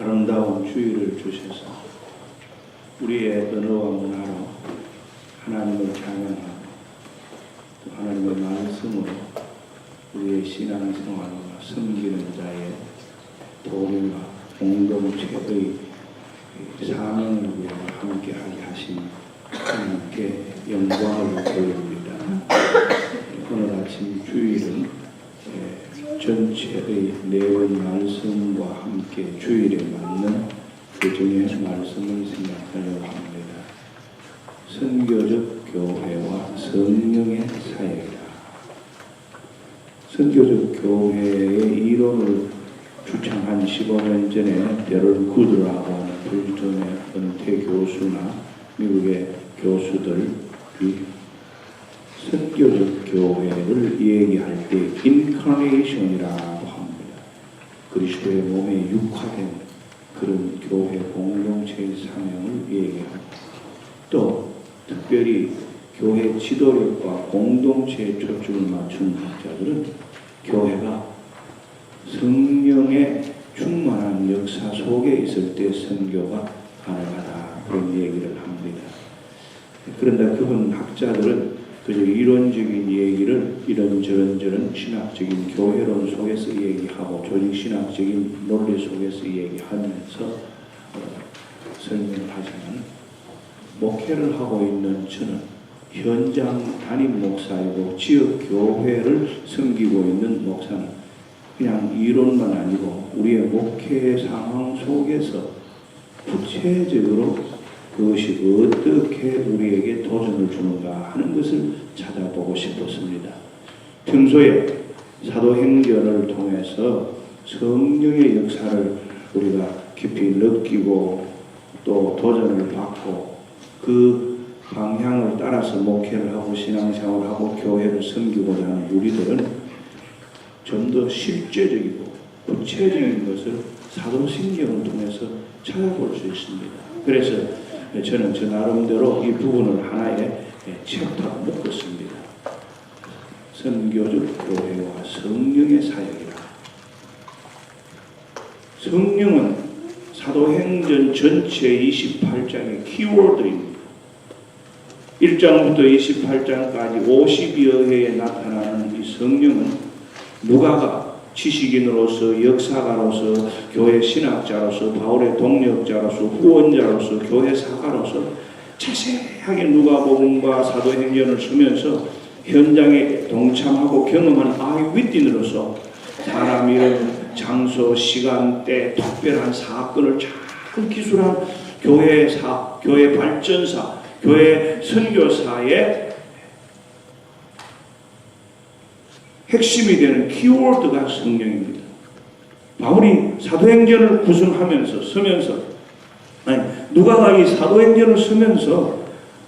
아름다운 주의를 주셔서 우리의 언어와 문화로 하나님을 찬양하고 또 하나님의 말씀으로 우리의 신앙생활과 섬기는 자의 도움과 공동체의 사명을 위해 함께하게 하신 하나님께 영광을 돌립니다. 오늘 아침 주일은 전체의 내용 말씀과 함께 주일에 맞는 그중의 말씀을 생각하려고 합니다. 선교적 교회와 성령의 사역이다. 선교적 교회의 이론을 주창한 15년 전에 데럴 구드라고 하는 불전의 은퇴 교수나 미국의 교수들이 선교적 교회를 얘기할 때 인카네이션이라고 합니다. 그리스도의 몸에 육화된 그런 교회 공동체의 사명을 얘기하고 또 특별히 교회 지도력과 공동체에 초점을 맞춘 학자들은 교회가 성령의 충만한 역사 속에 있을 때 선교가 가능하다 그런 얘기를 합니다. 그런데 그분 학자들은 그저 이론적인 얘기를 이런저런 신학적인 교회론 속에서 얘기하고 조직신학적인 논리 속에서 얘기하면서 설명을 하지만 목회를 하고 있는 저는 현장 담임 목사이고 지역 교회를 섬기고 있는 목사는 그냥 이론만 아니고 우리의 목회 상황 속에서 구체적으로 그것이 어떻게 우리에게 도전을 주는가 하는 것을 찾아보고 싶었습니다. 평소에 사도행전을 통해서 성령의 역사를 우리가 깊이 느끼고 또 도전을 받고 그 방향을 따라서 목회를 하고 신앙생활을 하고 교회를 섬기고자 하는 우리들은 좀 더 실제적이고 구체적인 것을 사도신경을 통해서 찾아볼 수 있습니다. 그래서 저는 저 나름대로 이 부분을 하나의 챕터로 묶었습니다. 선교적 교회와 성령의 사역이라. 성령은 사도행전 전체 28장의 키워드입니다. 1장부터 28장까지 50여 회에 나타나는 이 성령은 누가가 지식인으로서 역사가로서 교회 신학자로서 바울의 동력자로서 후원자로서 교회 사가로서 자세하게 누가복음과 사도행전을 쓰면서 현장에 동참하고 경험한 아이위트너로서 사람 이름, 장소, 시간대, 특별한 사건을 잘 기술한 교회사, 교회 발전사, 교회 선교사의 핵심이 되는 키워드가 성령입니다. 바울이 사도행전을 구성하면서 쓰면서 누가가 이 사도행전을 쓰면서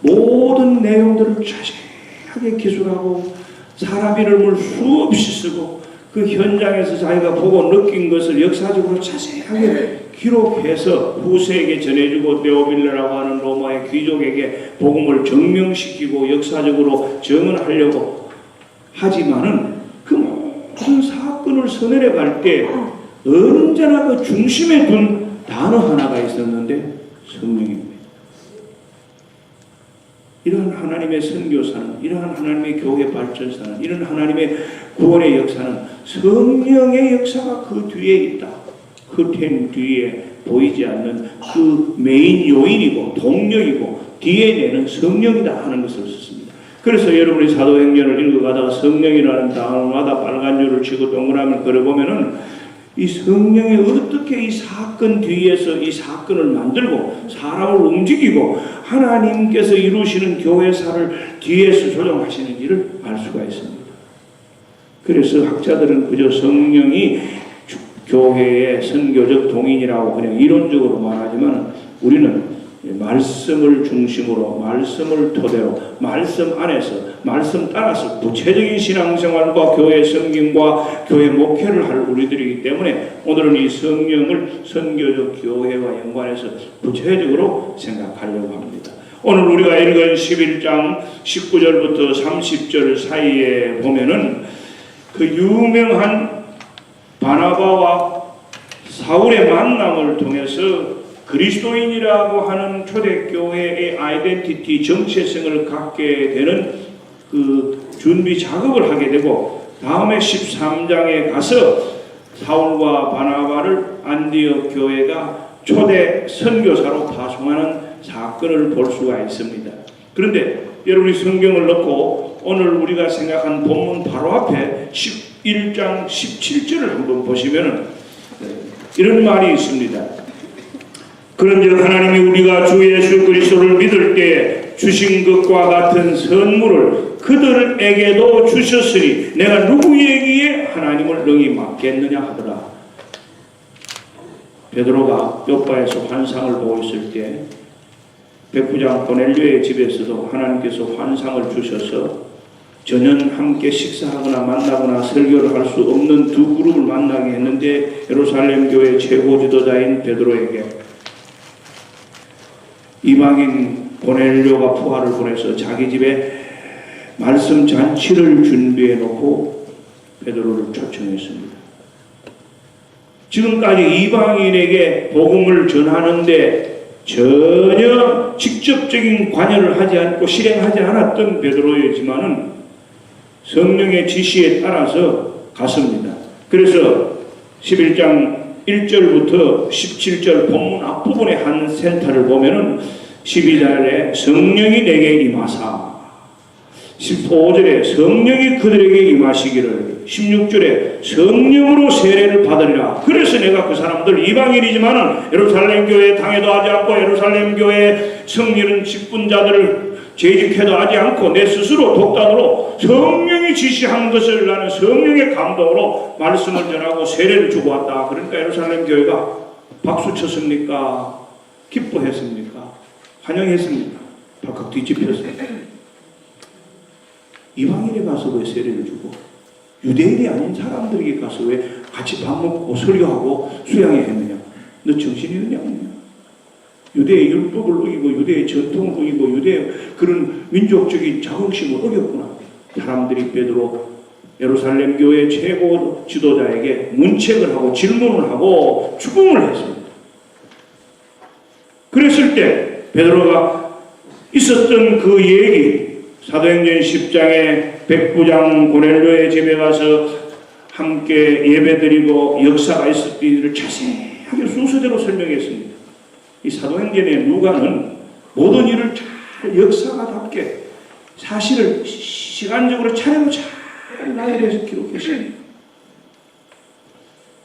모든 내용들을 자세하게 기술하고 사람 이름을 수없이 쓰고 그 현장에서 자기가 보고 느낀 것을 역사적으로 자세하게 기록해서 후세에게 전해주고 데오빌레라고 하는 로마의 귀족에게 복음을 증명시키고 역사적으로 증언하려고 하지만은 그 모든 사건을 서늘해 갈 때 언제나 그 중심에 둔 단어 하나가 있었는데 성령입니다. 이러한 하나님의 선교사는, 이러한 하나님의 교회 발전사는, 이런 하나님의 구원의 역사는 성령의 역사가 그 뒤에 있다. 커튼 뒤에 보이지 않는 그 메인 요인이고 동력이고 뒤에 내는 성령이다 하는 것을 썼습니다. 그래서 여러분이 사도행전을 읽어가다가 성령이라는 단어마다 빨간 줄을 치고 동그라미를 그려보면은 이 성령이 어떻게 이 사건 뒤에서 이 사건을 만들고 사람을 움직이고 하나님께서 이루시는 교회사를 뒤에서 조정하시는지를 알 수가 있습니다. 그래서 학자들은 그저 성령이 교회의 선교적 동인이라고 그냥 이론적으로 말하지만 우리는 말씀을 중심으로 말씀을 토대로 말씀 안에서 말씀 따라서 구체적인 신앙생활과 교회 섬김과 교회 목회를 할 우리들이기 때문에 오늘은 이 성령을 선교적 교회와 연관해서 구체적으로 생각하려고 합니다. 오늘 우리가 읽은 11장 19절부터 30절 사이에 보면은 그 유명한 바나바와 사울의 만남을 통해서 그리스도인이라고 하는 초대교회의 아이덴티티, 정체성을 갖게 되는 그 준비 작업을 하게 되고, 다음에 13장에 가서 사울과 바나바를 안디옥 교회가 초대 선교사로 파송하는 사건을 볼 수가 있습니다. 그런데 여러분이 성경을 넣고 오늘 우리가 생각한 본문 바로 앞에 11장 17절을 한번 보시면 이런 말이 있습니다. 그런즉 하나님이 우리가 주 예수 그리스도를 믿을 때에 주신 것과 같은 선물을 그들에게도 주셨으니 내가 누구에게 하나님을 능히 맡겠느냐 하더라. 베드로가 요파에서 환상을 보고 있을 때 백부장 고넬료의 집에서도 하나님께서 환상을 주셔서 전혀 함께 식사하거나 만나거나 설교를 할 수 없는 두 그룹을 만나게 했는데, 예루살렘 교회 최고 지도자인 베드로에게 이방인 고넬료가 포화를 보내서 자기 집에 말씀 잔치를 준비해 놓고 베드로를 초청했습니다. 지금까지 이방인에게 복음을 전하는데 전혀 직접적인 관여를 하지 않고 실행하지 않았던 베드로이지만은 성령의 지시에 따라서 갔습니다. 그래서 11장 1절부터 17절 본문 앞부분의 한 센터를 보면은 12절에 성령이 내게 임하사, 15절에 성령이 그들에게 임하시기를, 16절에 성령으로 세례를 받으리라. 그래서 내가 그 사람들 이방인이지만은 예루살렘 교회에 당해도 하지 않고 예루살렘 교회에 성리는 직분자들을 재직해도 하지 않고 내 스스로 독단으로 성령이 지시한 것을 나는 성령의 감동으로 말씀을 전하고 세례를 주고 왔다. 그러니까 예루살렘 교회가 박수 쳤습니까? 기뻐했습니까? 환영했습니까? 박박 뒤집혔습니까? 이방인에 가서 왜 세례를 주고 유대인이 아닌 사람들에게 가서 왜 같이 밥 먹고 설교하고 수양회 했느냐? 너 정신이 있느냐? 유대의 율법을 어기고 유대의 전통을 어기고 유대의 그런 민족적인 자긍심을 어겼구나. 사람들이 베드로 예루살렘 교회 최고 지도자에게 문책을 하고 질문을 하고 추궁을 했습니다. 그랬을 때 베드로가 있었던 그 얘기, 사도행전 10장에 백부장 고넬료의 집에 가서 함께 예배드리고 역사가 있었던 일을 자세하게 순서대로 설명했습니다. 이 사도행전의 누가는 모든 일을 잘 역사가답게 사실을 시간적으로 차례로 잘 나열해서 기록했습니다.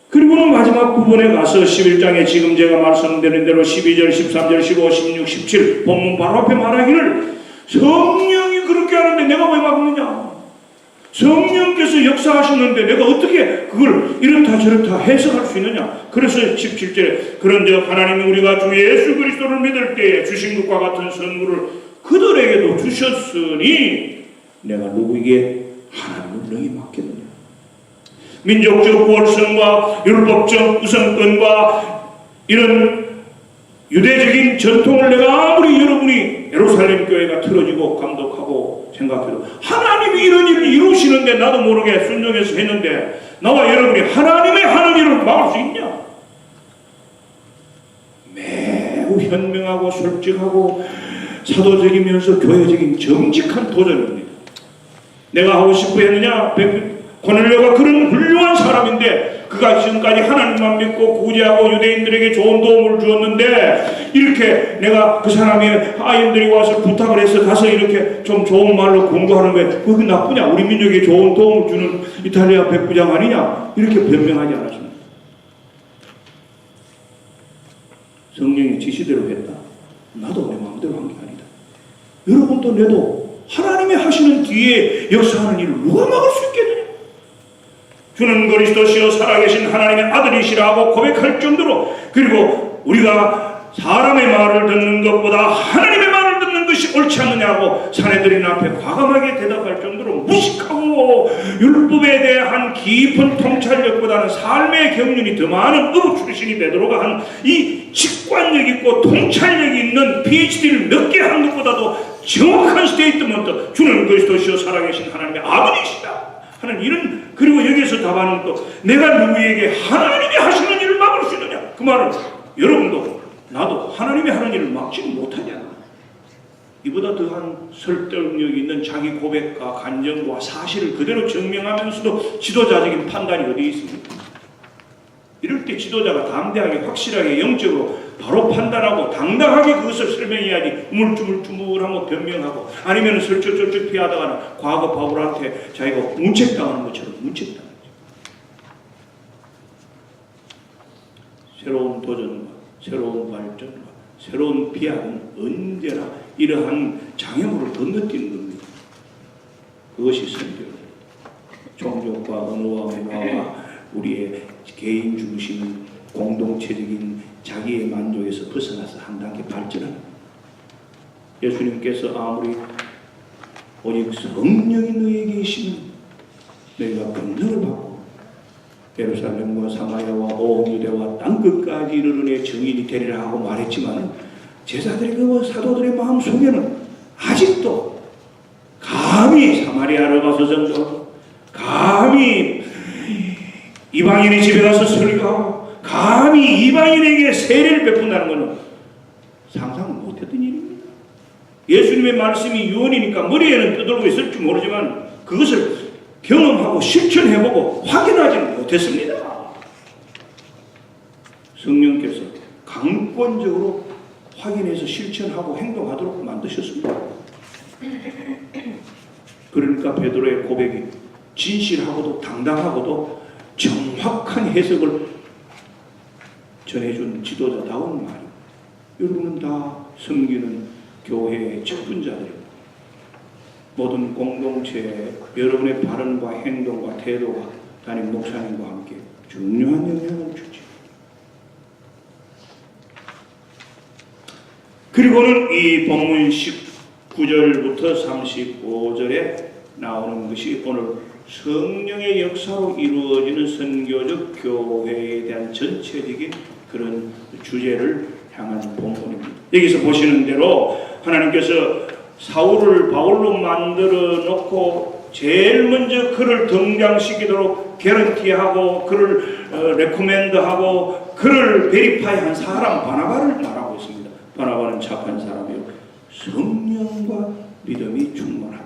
그리고는 마지막 부분에 가서 11장에 지금 제가 말씀드린 대로 12절, 13절, 15, 16, 17 본문 바로 앞에 말하기를 성령이 그렇게 하는데 내가 왜 막느냐? 성령께서 역사하시는데 내가 어떻게 그걸 이렇다 저렇다 해석할 수 있느냐? 그래서 17절에 그런즉 하나님이 우리가 주 예수 그리스도를 믿을 때에 주신 것과 같은 선물을 그들에게도 주셨으니 내가 누구에게 하나님을 능히 맡겠느냐? 민족적 우월성과 율법적 우선권과 이런 유대적인 전통을 내가 아무리 여러분이 예루살렘 교회가 틀어지고 감독하고 생각해도 하나님이 이런 일을 이루시는데 나도 모르게 순종해서 했는데 나와 여러분이 하나님의 하는 일을 막을 수 있냐? 매우 현명하고 솔직하고 사도적이면서 교회적인 정직한 도전입니다. 내가 하고 싶어 했느냐? 고넬료가 그런 훌륭한 사람인데 그가 지금까지 하나님만 믿고 구제하고 유대인들에게 좋은 도움을 주었는데 이렇게 내가 그 사람의 아인들이 와서 부탁을 해서 가서 이렇게 좀 좋은 말로 공부하는 게 그게 나쁘냐? 우리 민족에 좋은 도움을 주는 이탈리아 백부장 아니냐? 이렇게 변명하지 않았습니다. 성령의 지시대로 했다. 나도 내 마음대로 한 게 아니다. 여러분도 내도 하나님이 하시는 뒤에 역사하는 일을 누가 막을 수 있겠느냐? 주는 그리스도시요 살아계신 하나님의 아들이시라고 고백할 정도로, 그리고 우리가 사람의 말을 듣는 것보다 하나님의 말을 듣는 것이 옳지 않느냐고 사내들인 앞에 과감하게 대답할 정도로 무식하고 율법에 대한 깊은 통찰력보다는 삶의 경륜이 더 많은 의복 출신이 베드로가 한 이 직관력 있고 통찰력 있는 PhD를 몇 개 한 것보다도 정확한 스테이트먼트, 주는 그리스도시요 살아계신 하나님의 아들이시다 하는 이런, 그리고 여기서 답하는 또 내가 누구에게 하나님이 하시는 일을 막을 수 있느냐? 그 말은 여러분도 나도 하나님이 하는 일을 막지는 못하잖아. 이보다 더한 설득력 있는 자기 고백과 간증과 사실을 그대로 증명하면서도 지도자적인 판단이 어디 있습니까? 이럴 때 지도자가 담대하게 확실하게 영적으로 바로 판단하고 당당하게 그것을 설명해야지 우물쭈물쭈물하고 변명하고 아니면 설쩍설쩍 피하다가는 과거 바울한테 자기가 문책당하는 것처럼 문책당하죠. 새로운 도전과 새로운 발전과 새로운 비약은 언제나 이러한 장애물을 건너뛰는 겁니다. 그것이 선교예요. 종족과 언어와 문화와 우리의 개인 중심 공동체적인 자기의 만족에서 벗어나서 한 단계 발전합니다. 예수님께서 아무리 오직 성령이 너희에게 계시면 너희가 권능을 받고 예루살렘과 사마리아와 온 유대와 땅끝까지 이르르는 증인이 되리라 하고 말했지만 제자들의 그 사도들의 마음속에는 아직도 감히 사마리아를 가서 전도하고 감히 이방인의 집에 가서 설교하고 감히 이방인에게 세례를 베푼다는 것은 상상을 못했던 일입니다. 예수님의 말씀이 유언이니까 머리에는 떠들고 있을지 모르지만 그것을 경험하고 실천해보고 확인하지는 못했습니다. 성령께서 강권적으로 확인해서 실천하고 행동하도록 만드셨습니다. 그러니까 베드로의 고백이 진실하고도 당당하고도 정확한 해석을 전해준 지도자다운 말이에요. 여러분은 다 섬기는 교회의 직분자들입니다. 모든 공동체에 여러분의 발언과 행동과 태도가 담임 목사님과 함께 중요한 영향을 주죠. 그리고는 이 본문 19절부터 35절에 나오는 것이 오늘 성령의 역사로 이루어지는 선교적 교회에 대한 전체적인 그런 주제를 향한 본문입니다. 여기서 보시는 대로 하나님께서 사울을 바울로 만들어 놓고 제일 먼저 그를 등장시키도록 개런티하고 그를 레코멘드하고 그를 베리파이한 사람 바나바를 말하고 있습니다. 바나바는 착한 사람이요 성령과 믿음이 충만하다.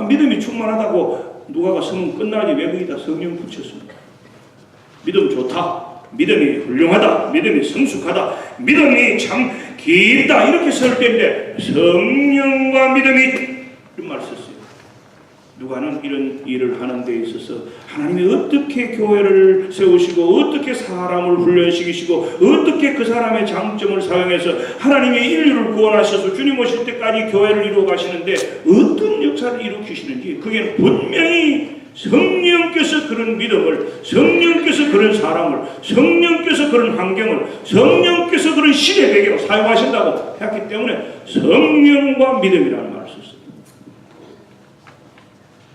믿음이 충만하다고 누가가 쓰면 끝나지 왜 거기다 성령 붙였습니까? 믿음 좋다, 믿음이 훌륭하다, 믿음이 성숙하다, 믿음이 참 길다 이렇게 쓸 때인데 성령과 믿음이 이런 말 썼어요. 누가는 이런 일을 하는 데 있어서 하나님이 어떻게 교회를 세우시고 어떻게 사람을 훈련시키시고 어떻게 그 사람의 장점을 사용해서 하나님의 인류를 구원하셔서 주님 오실 때까지 교회를 이루어 가시는데 어떤 역사를 일으키시는지 그게 분명히 성령께서 그런 믿음을, 성령께서 그런 사람을, 성령께서 그런 환경을, 성령께서 그런 시대 배경을 사용하신다고 했기 때문에 성령과 믿음이라는 말을 썼습니다.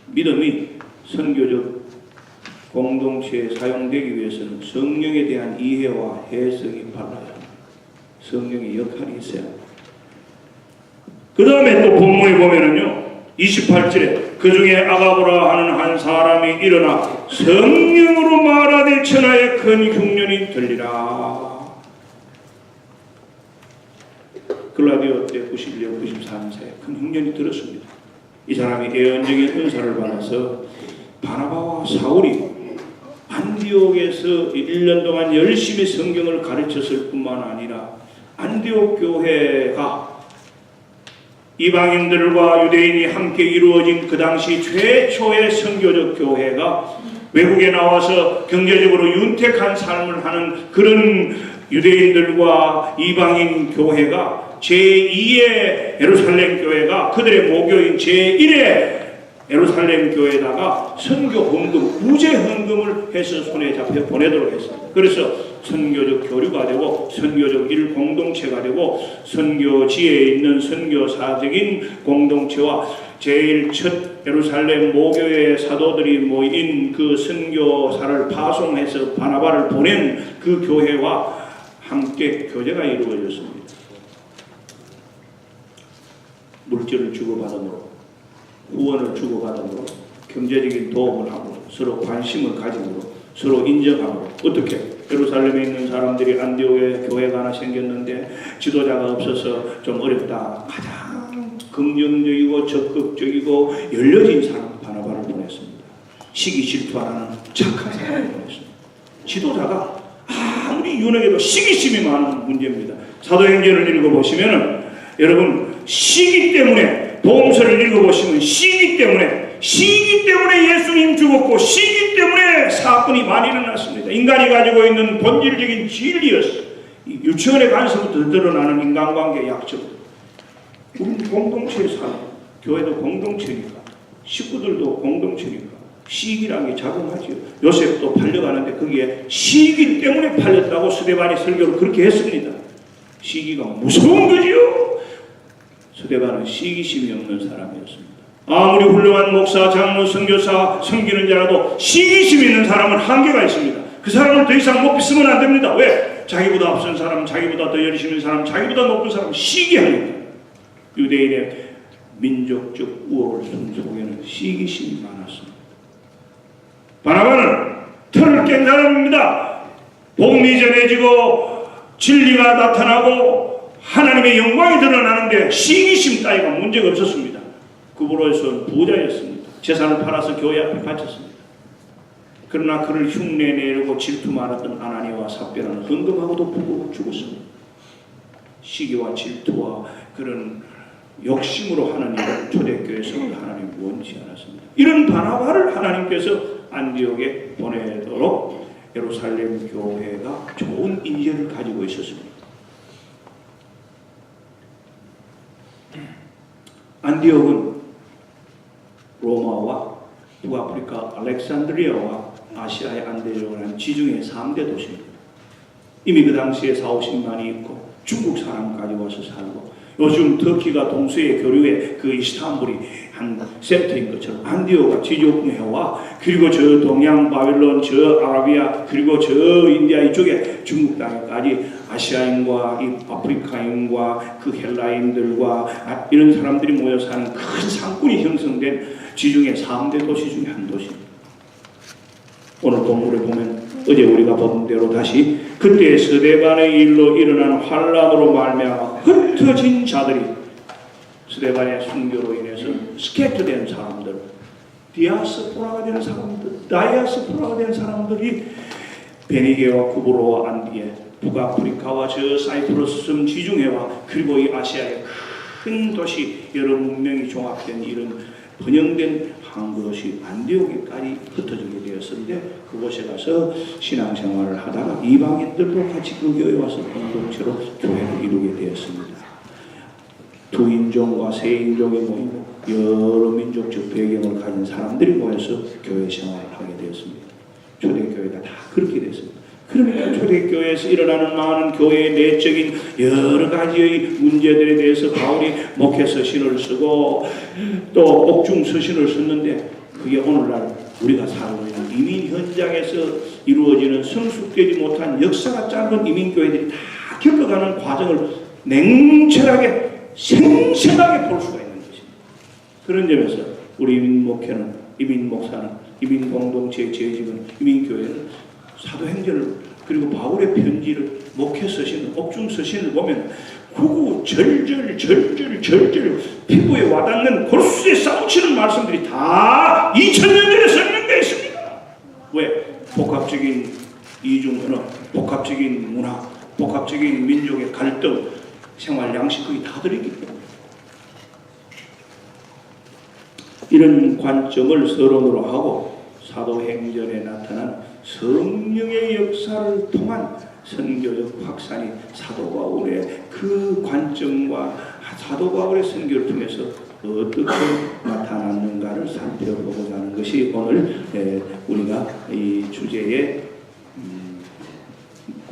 믿음이 선교적 공동체에 사용되기 위해서는 성령에 대한 이해와 해석이 발라야 합니다. 성령의 역할이 있어야 합니다. 그 다음에 또 본문에 보면은요 28절에 그 중에 아가보라 하는 한 사람이 일어나 성령으로 말하되 천하에 큰 흉년이 들리라. 글라디오 때 91년 94년사에 큰 흉년이 들었습니다. 이 사람이 예언적인 은사를 받아서 바나바와 사울이 안디옥에서 1년 동안 열심히 성경을 가르쳤을 뿐만 아니라 안디옥 교회가 이방인들과 유대인이 함께 이루어진 그 당시 최초의 선교적 교회가 외국에 나와서 경제적으로 윤택한 삶을 하는 그런 유대인들과 이방인 교회가 제2의 예루살렘 교회가 그들의 모교인 제1의 예루살렘 교회에다가 선교 헌금, 구제 헌금을 해서 손에 잡혀 보내도록 했습니다. 그래서 선교적 교류가 되고 선교적 일 공동체가 되고 선교지에 있는 선교사적인 공동체와 제일 첫 예루살렘 모교의 사도들이 모인 그 선교사를 파송해서 바나바를 보낸 그 교회와 함께 교제가 이루어졌습니다. 물질을 주고받음으로 후원을 주고받음으로 경제적인 도움을 하고 서로 관심을 가짐으로 서로 인정함으로 어떻게 예루살렘에 있는 사람들이 안디옥에 교회가 하나 생겼는데 지도자가 없어서 좀 어렵다. 가장 긍정적이고 적극적이고 열려진 사람 바나바를 보냈습니다. 시기 질투하는 착한 사람을 보냈습니다. 지도자가 아무리 유능해도 시기심이 많은 문제입니다. 사도행전을 읽어보시면은 여러분 시기 때문에 복음서를 읽어보시면 시기 때문에 예수님 죽었고 시기 때문에 사건이 많이 일어났습니다. 인간이 가지고 있는 본질적인 진리였어요. 유치원에 가서부터 드러나는 인간관계 약점. 우리는 공동체에 사는 교회도 공동체니까 식구들도 공동체니까 시기라는 게 작용하지요. 요셉도 팔려가는데 그게 시기 때문에 팔렸다고 스데반이 설교를 그렇게 했습니다. 시기가 무서운 거지요. 스데반은 시기심이 없는 사람이었습니다. 아무리 훌륭한 목사, 장로, 선교사, 섬기는 자라도 시기심 있는 사람은 한계가 있습니다. 그 사람을 더 이상 못 쓰면 안 됩니다. 왜? 자기보다 앞선 사람, 자기보다 더 열심히 있는 사람, 자기보다 높은 사람 시기하니까. 유대인의 민족적 우월성 속에는 시기심이 많았습니다. 바나바는 틀을 깬 사람입니다. 복음이 전해지고 진리가 나타나고 하나님의 영광이 드러나는데 시기심 따위가 문제가 없었습니다. 그분으로서는 부자였습니다. 재산을 팔아서 교회 앞에 바쳤습니다. 그러나 그를 흉내내려고 질투 많았던 아나니아와 삽비라는 헌금하고도 부고 죽었습니다. 시기와 질투와 그런 욕심으로 하나님을 초대교회에서 하나님 원치 않았습니다. 이런 바나바를 하나님께서 안디옥에 보내도록 예루살렘 교회가 좋은 인재를 가지고 있었습니다. 안디옥은 로마와 북아프리카 알렉산드리아와 아시아의 안대적을 한 지중해 3대 도시입니다. 이미 그 당시에 4,50만이 있고 중국 사람까지 와서 살고 요즘 터키가 동서의 교류의 그 이스탄불이 한 센터인 것처럼 안디옥과 지중해와 그리고 저 동양 바빌론 저 아라비아 그리고 저 인디아 이쪽에 중국 땅까지 아시아인과 이 아프리카인과 그 헬라인들과 이런 사람들이 모여 사는 큰 상권이 형성된 지중해 3대 도시 중에 한 도시입니다. 오늘 본문에 보면 어제 우리가 본 대로 다시 그때 스데반의 일로 일어난 환란으로 말미암아 흩어진 자들이 스데반의 순교로 인해서 스케트된 사람들, 디아스포라가 되는 사람들, 다이아스포라가 되는 사람들이 베니게와 쿠브로와 안디에, 북아프리카와 저 사이프러스 섬 지중해와 그리고 이 아시아의 큰 도시 여러 문명이 종합된 이런 번영된 항구도시 안디옥에까지 흩어지게 되었는데 그곳에 가서 신앙생활을 하다가 이방인들도 같이 그 교회에 와서 공동체로 교회를 이루게 되었습니다. 두 인종과 세 인종이 모이고 여러 민족적 배경을 가진 사람들이 모여서 교회 생활을 하게 되었습니다. 초대교회가 다 그렇게 됐습니다. 그러면 초대교회에서 일어나는 많은 교회의 내적인 여러 가지의 문제들에 대해서 바울이 목회 서신을 쓰고 또 옥중 서신을 썼는데 그게 오늘날 우리가 살고 있는 이민 현장에서 이루어지는 성숙되지 못한 역사가 짧은 이민교회들이 다 겪어가는 과정을 냉철하게 생생하게 볼 수가 있는 것입니다. 그런 점에서 우리 이민 목회는, 이민 목사는, 이민 공동체의 재직은, 이민교회는 사도행전을 그리고 바울의 편지를 목회 서신을 옥중 서신을 보면 구구 절절 피부에 와닿는 골수에 싸우치는 말씀들이 다 2000년 전에 설명되어 있습니다. 왜? 복합적인 이중 언어, 복합적인 문화, 복합적인 민족의 갈등, 생활 양식 거기 다 들어있기 때문에 이런 관점을 서론으로 하고 사도행전에 나타난 성령의 역사를 통한 선교적 확산이 사도 바울의 그 관점과 사도 바울의 선교를 통해서 어떻게 나타났는가를 살펴보고자 하는 것이 오늘 우리가 이 주제의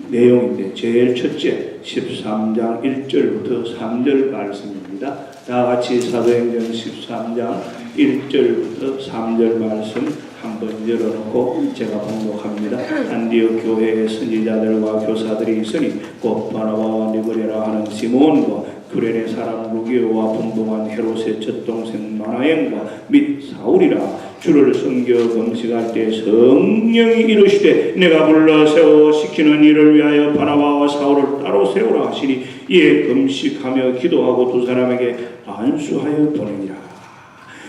내용인데 제일 첫째 13장 1절부터 3절 말씀입니다. 다 같이 사도행전 13장 1절부터 3절 말씀 한번 열어놓고 제가 봉독합니다. 안디옥 교회의 선지자들과 교사들이 있으니 곧 바나바와 니고레라 하는 시몬과 구레네 사람 루기오와 분봉한 헤롯의 젖동생 마나엘과 및 사울이라 주를 섬겨 금식할 때 성령이 이르시되 내가 불러 세워 시키는 일을 위하여 바나바와 사울을 따로 세우라 하시니 이에 금식하며 기도하고 두 사람에게 안수하여 보내니라.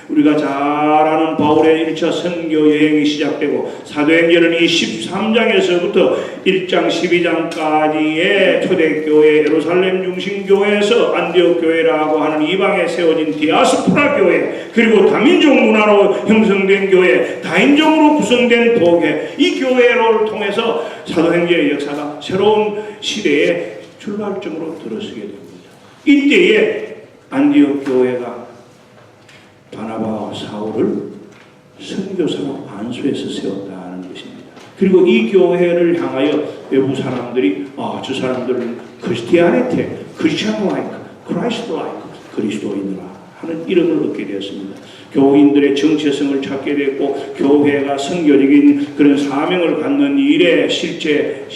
우리가 잘 아는 바울의 1차 선교 여행이 시작되고 사도행전은 이 13장에서부터 1장 12장까지의 초대교회 예루살렘 중심교회에서 안디옥 교회라고 하는 이방에 세워진 디아스포라 교회, 그리고 다민족 문화로 형성된 교회, 다인종으로 구성된 교회, 이 교회를 통해서 사도행전의 역사가 새로운 시대의 출발점으로 들어서게 됩니다. 이때에 안디옥 교회가 바나바와 사울을 선교사로 안수해서 세웠다는 것입니다. 그리고 이 교회를 향하여 외부 사람들이 저 사람들은 크리스티아니티, 크리스천 라이크, 크라이스트 라이크, 그리스도인이라 하는 이름을 얻게 되었습니다. 교인들의 정체성을 찾게 됐고 교회가 선교적인 그런 사명을 갖는 일에 실제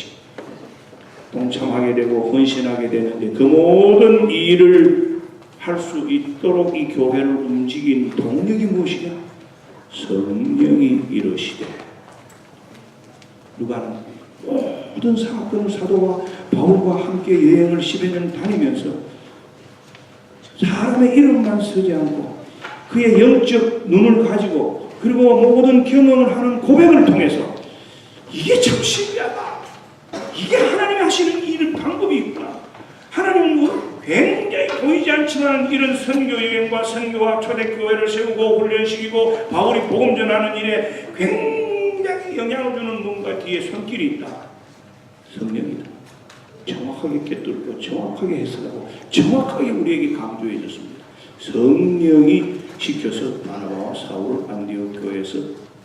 동참하게 되고 헌신하게 되는데 그 모든 일을 할 수 있도록 이 교회를 움직인 동력이 무엇이냐? 성령이 이르시되. 누가는 모든 사건 사도와 바울과 함께 여행을 10여 년 다니면서 사람의 이름만 쓰지 않고 그의 영적 눈을 가지고 그리고 모든 경험을 하는 고백을 통해서 이게 참 신기하다. 이게 하나님이 하시는 일 방법이 있구나. 하나님은 굉장히 보이지 않지만 이런 선교 여행과 선교와 초대교회를 세우고 훈련시키고 바울이 복음 전하는 일에 굉장히 영향을 주는 뭔가 뒤에 손길이 있다. 성령이다. 정확하게 꿰뚫고 정확하게 해석하고 정확하게 우리에게 강조해 줬습니다. 성령이 시켜서 바나바와 사울을 안디옥 교회에서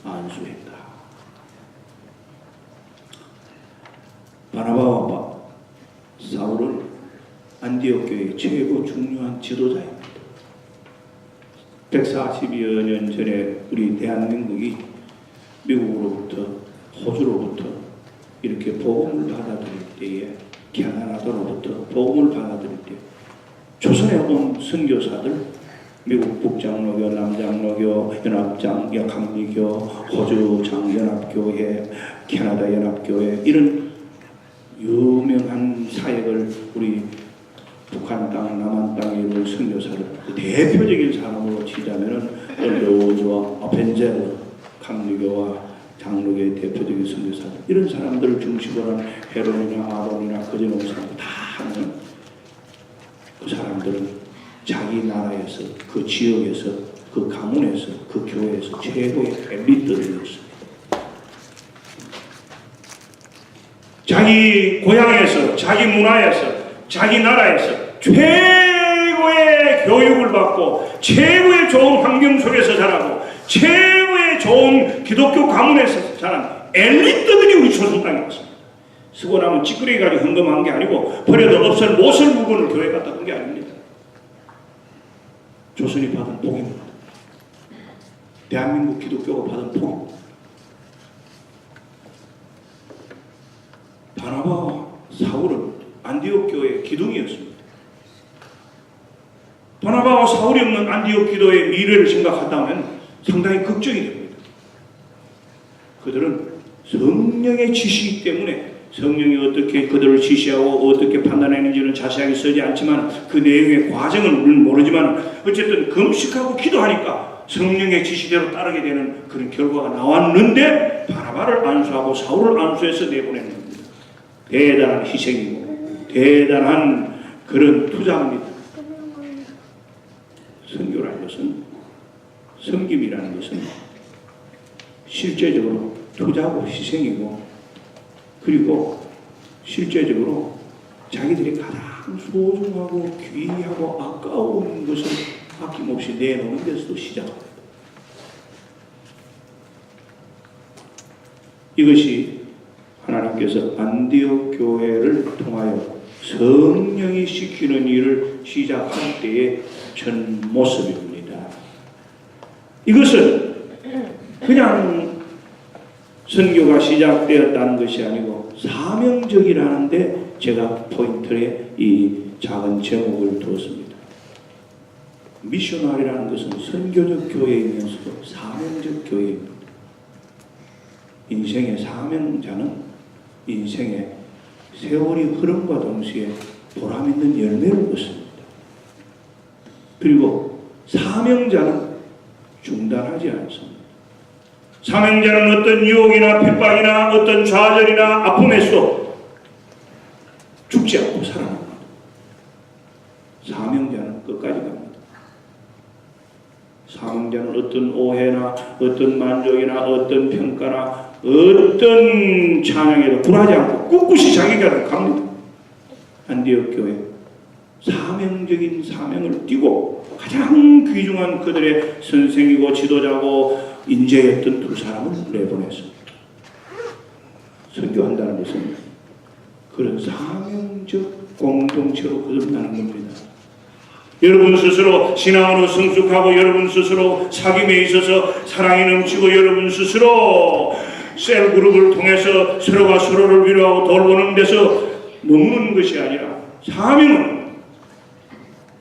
안수했다. 바나바와 사울은 안디옥 교회의 최고 중요한 지도자입니다. 140여 년 전에 우리 대한민국이 미국으로부터 호주로부터 이렇게 복음을 받아들일 때에 캐나다로부터 복음을 받아들일 때 조선에 온 선교사들 미국 북장로교, 남장로교, 연합장, 강리교, 호주 장연합교회, 캐나다 연합교회 이런 유명한 사역을 우리 북한 땅, 남한 땅에 있는 선교사를 대표적인 사람으로 치자면은 로즈와 어펜젤, 강리교와 장로교의 대표적인 선교사들 이런 사람들을 중심으로 한 헤론이나 아론이나 그전 사람 다 하는 그 사람들은 자기 나라에서 그 지역에서 그 가문에서 그 교회에서 최고의 엘리트들이었습니다. 자기 고향에서 자기 문화에서 자기 나라에서 최고의 교육을 받고 최고의 좋은 환경 속에서 자라고 최고의 좋은 기독교 가문에서 자란 엘리트들이 우리 조선 땅에 왔습니다. 쓰고 나면 찌끄레기 가지고 헌금한 게 아니고 버려도 없을 못을 부분을 교회 갖다 둔 게 아닙니다. 조선이 받은 복입니다. 대한민국 기독교가 받은 복입니다. 바나바와 사울은 안디옥 교회의 기둥이었습니다. 바나바와 사울이 없는 안디옥 기도의 미래를 생각한다면 상당히 걱정이 됩니다. 그들은 성령의 지시이기 때문에 성령이 어떻게 그들을 지시하고 어떻게 판단했는지는 자세하게 쓰지 않지만 그 내용의 과정은 우리는 모르지만 어쨌든 금식하고 기도하니까 성령의 지시대로 따르게 되는 그런 결과가 나왔는데 바나바를 안수하고 사울을 안수해서 내보내는 겁니다. 대단한 희생이고 대단한 그런 투자입니다. 선교라는 것은 섬김이라는 것은 실제적으로 투자고 희생이고 그리고 실제적으로 자기들이 가장 소중하고 귀하고 아까운 것을 아낌없이 내놓는 데서도 시작합니다. 이것이 하나님께서 안디옥 교회를 통하여 성령이 시키는 일을 시작할 때의 전 모습입니다. 이것은 그냥 선교가 시작되었다는 것이 아니고 사명적이라는데 제가 포인트에 이 작은 제목을 두었습니다. 미셔너리라는 것은 선교적 교회이면서도 사명적 교회입니다. 인생의 사명자는 인생의 세월이 흐름과 동시에 보람 있는 열매를 얻습니다. 그리고 사명자는 중단하지 않습니다. 사명자는 어떤 유혹이나 핍박이나 어떤 좌절이나 아픔에서 죽지 않고 살아납니다. 사명자는 끝까지 갑니다. 사명자는 어떤 오해나 어떤 만족이나 어떤 평가나 어떤 찬양에도 굴하지 않고 꿋꿋이 자기 길을 갑니다. 안디옥 교회 사명적인 사명을 띠고 가장 귀중한 그들의 선생이고 지도자고 인재였던 두 사람을 내보냈습니다. 선교한다는 것은 그런 사명적 공동체로 거듭나는 겁니다. 여러분 스스로 신앙으로 성숙하고 여러분 스스로 사귐에 있어서 사랑이 넘치고 여러분 스스로 셀그룹을 통해서 서로가 서로를 위로하고 돌보는 데서 머무는 것이 아니라 사명은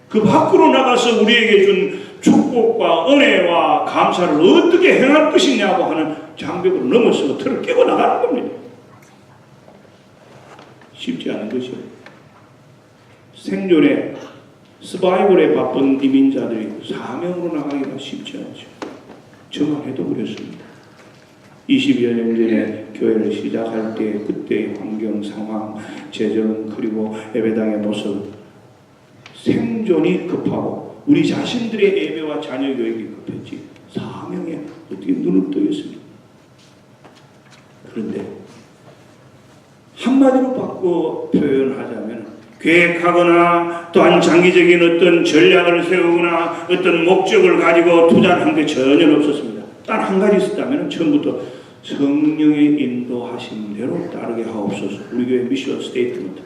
그 밖으로 나가서 우리에게 준 축복과 은혜와 감사를 어떻게 행할 것이냐고 하는 장벽을 넘어서 틀을 깨고 나가는 겁니다. 쉽지 않은 것이요. 생존에 서바이벌에 바쁜 이민자들이 사명으로 나가기가 쉽지 않죠. 저만 해도 그랬습니다. 20여 년 전에 교회를 시작할 때 그때의 환경, 상황, 재정 그리고 예배당의 모습 생존이 급하고 우리 자신들의 예배와 자녀 교육이 급했지 사명에 어떻게 눈을 뜨겠습니까? 그런데 한마디로 바꿔 표현하자면 계획하거나 또한 장기적인 어떤 전략을 세우거나 어떤 목적을 가지고 투자를 한 게 전혀 없었습니다. 단 한 가지 있었다면 처음부터 성령의 인도하신 대로 따르게 하옵소서. 우리 교회 미션 스테이트먼트입니다.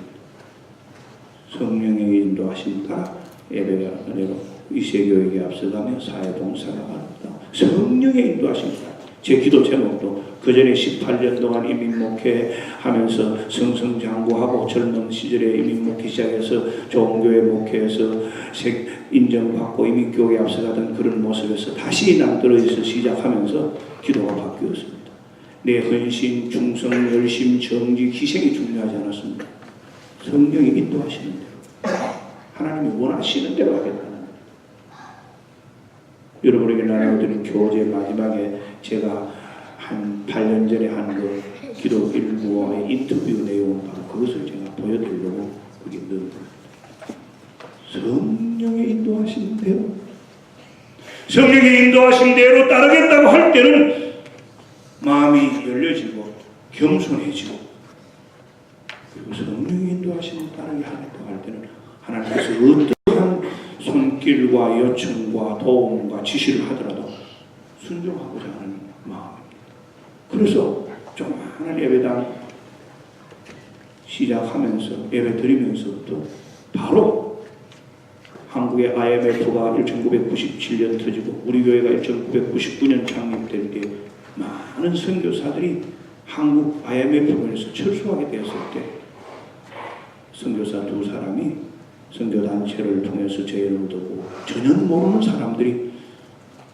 성령의 인도하신 따라 예배가 은혜로 이세교육에 앞서가며 사회봉사가 하다. 성령의 인도하신 따라 제 기도 제목도 그 전에 18년 동안 이민목회하면서 성성장구하고 젊은 시절에 이민목회 시작해서 좋은 교회 목회에서 인정받고 이민교회에 앞서가던 그런 모습에서 다시 남들어져서 시작하면서 기도가 바뀌었습니다. 내 헌신, 충성, 열심, 정직, 희생이 중요하지 않았습니다. 성령이 인도하시는 대로 하나님이 원하시는 대로 하겠다는 겁니다. 여러분에게 나눠드린 교재 마지막에 제가 한 8년 전에 한 그 기도 일부와의 인터뷰 내용 바로 그것을 제가 보여드리려고 그게 넣은 겁니다. 성령의 인도하신 대로 성령의 인도하신 대로 따르겠다고 할 때는 마음이 열려지고 겸손해지고 그리고 성령의 인도하신 따르게 하겠다고 할 때는 하나님께서 어떠한 손길과 요청과 도움과 지시를 하더라도 순종하고자 하는 마음입니다. 그래서 조그마한 예배당 시작하면서 예배 드리면서부터 바로 한국의 IMF가 1997년 터지고 우리 교회가 1999년 창립될 때 많은 선교사들이 한국 IMF에서 철수하게 되었을 때 선교사 두 사람이 선교단체를 통해서 제의를 얻고 전혀 모르는 사람들이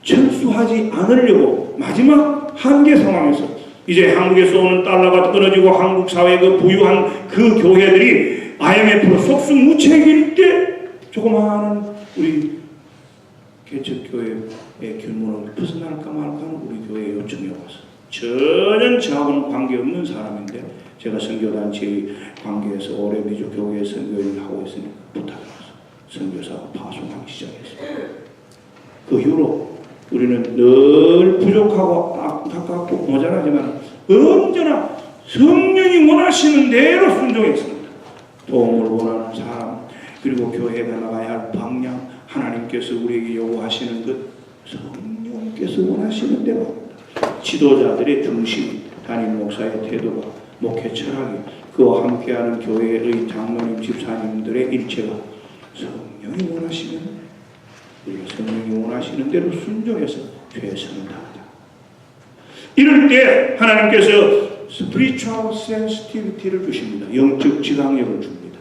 철수하지 않으려고 마지막 한계 상황에서 이제 한국에서 오는 달러가 끊어지고 한국 사회의 그 부유한 그 교회들이 IMF로 속수무책일 때 조그마한 우리 개척교회의 길문을 벗어날까 말까 하는 우리 교회에 요청이 와서 전혀 저하고는 관계없는 사람인데 제가 선교단체의 관계에서 오래 미주 교회에 선교를 하고 있으니까 부탁이 와서 선교사가 파송하기 시작했습니다. 그 이후로 우리는 늘 부족하고 안타깝고 모자라지만 언제나 성령이 원하시는 대로 순종했습니다. 도움을 원하는 사람 그리고 교회가 나가야 할 방향 하나님께서 우리에게 요구하시는 것 성령께서 원하시는 대로 지도자들의 중심 담임 목사의 태도가 목회 철학이 그와 함께하는 교회의 장로님 집사님들의 일체가 성령이 원하시면 우리가 성령이 원하시는 대로 순종해서 최선을 다하자. 이럴 때 하나님께서 spiritual sensitivity를 주십니다. 영적 지각력을 줍니다.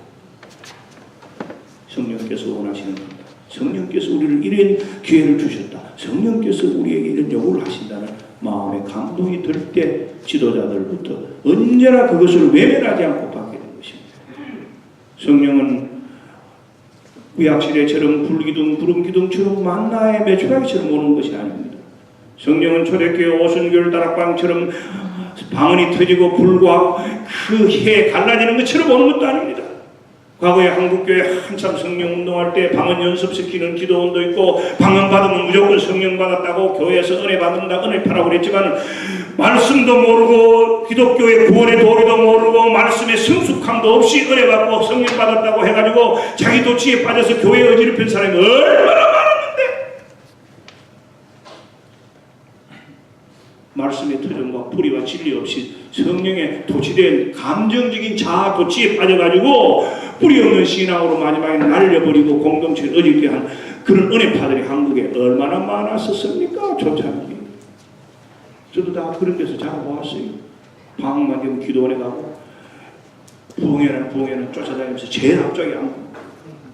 성령께서 원하시는 겁니다. 성령께서 우리를 이런 기회를 주셨다. 성령께서 우리에게 이런 요구를 하신다는 마음에 감동이 들 때 지도자들부터 언제나 그것을 외면하지 않고 받게 된 것입니다. 성령은 구약시대처럼 불기둥, 구름기둥처럼 만나의 메추라기처럼 오는 것이 아닙니다. 성령은 초대교회 오순절 다락방처럼 방언이 터지고 불과 그 해 갈라지는 것처럼 오는 것도 아닙니다. 과거에 한국교회 한참 성령 운동할 때 방언 연습시키는 기도원도 있고 방언 받으면 무조건 성령 받았다고 교회에서 은혜 받는다 은혜 파라고 그랬지만 말씀도 모르고 기독교의 구원의 도리도 모르고 말씀의 성숙함도 없이 은혜 받고 성령 받았다고 해가지고 자기 도취에 빠져서 교회에 어지럽힌 사람이 얼마나 많았는데 말씀의 터전과 뿌리와 진리 없이 성령에 도취된 감정적인 자아 도취에 빠져가지고 뿌리 없는 신앙으로 마지막에 날려버리고 공동체를 어지럽게 한 그런 은혜파들이 한국에 얼마나 많았었습니까? 조차기. 저도 다 그런 데서 자라보았어요. 방학만 되면 기도원에 가고 부흥회는 쫓아다니면서 제일 앞쪽에 앉고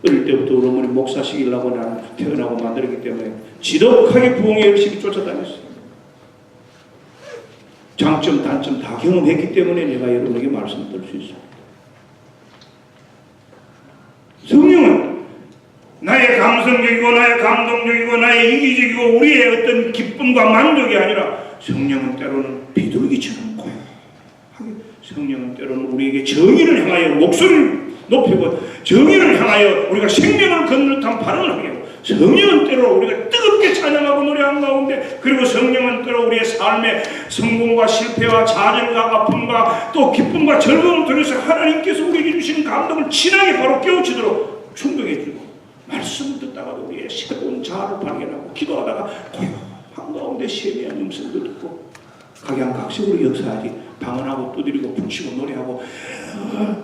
어릴 때부터 우리 어머니 목사 시키려고 나는 태어나고 만들었기 때문에 지독하게 부흥회 열심히 쫓아다녔어요. 장점 단점 다 경험했기 때문에 내가 여러분에게 말씀드릴 수 있어요. 성령은 나의 감성적이고 나의 감동적이고 나의 이기적이고 우리의 어떤 기쁨과 만족이 아니라 성령은 때로는 비둘기처럼 고요하게 성령은 때로는 우리에게 정의를 향하여 목소리를 높이고 정의를 향하여 우리가 생명을 걷는 듯한 발언을 하게 하고 성령은 때로 우리가 뜨겁게 찬양하고 노래하는 가운데 그리고 성령은 때로 우리의 삶의 성공과 실패와 좌절과 아픔과 또 기쁨과 즐거움을 통해서 하나님께서 우리에게 주시는 감동을 진하게 바로 깨우치도록 충동해주고 말씀을 듣다가도 우리의 새로운 자아를 발견하고 기도하다가 고요한 가운데 세미한 음성도 듣고 각양각색으로 역사하지 방언하고 두드리고 붙이고 노래하고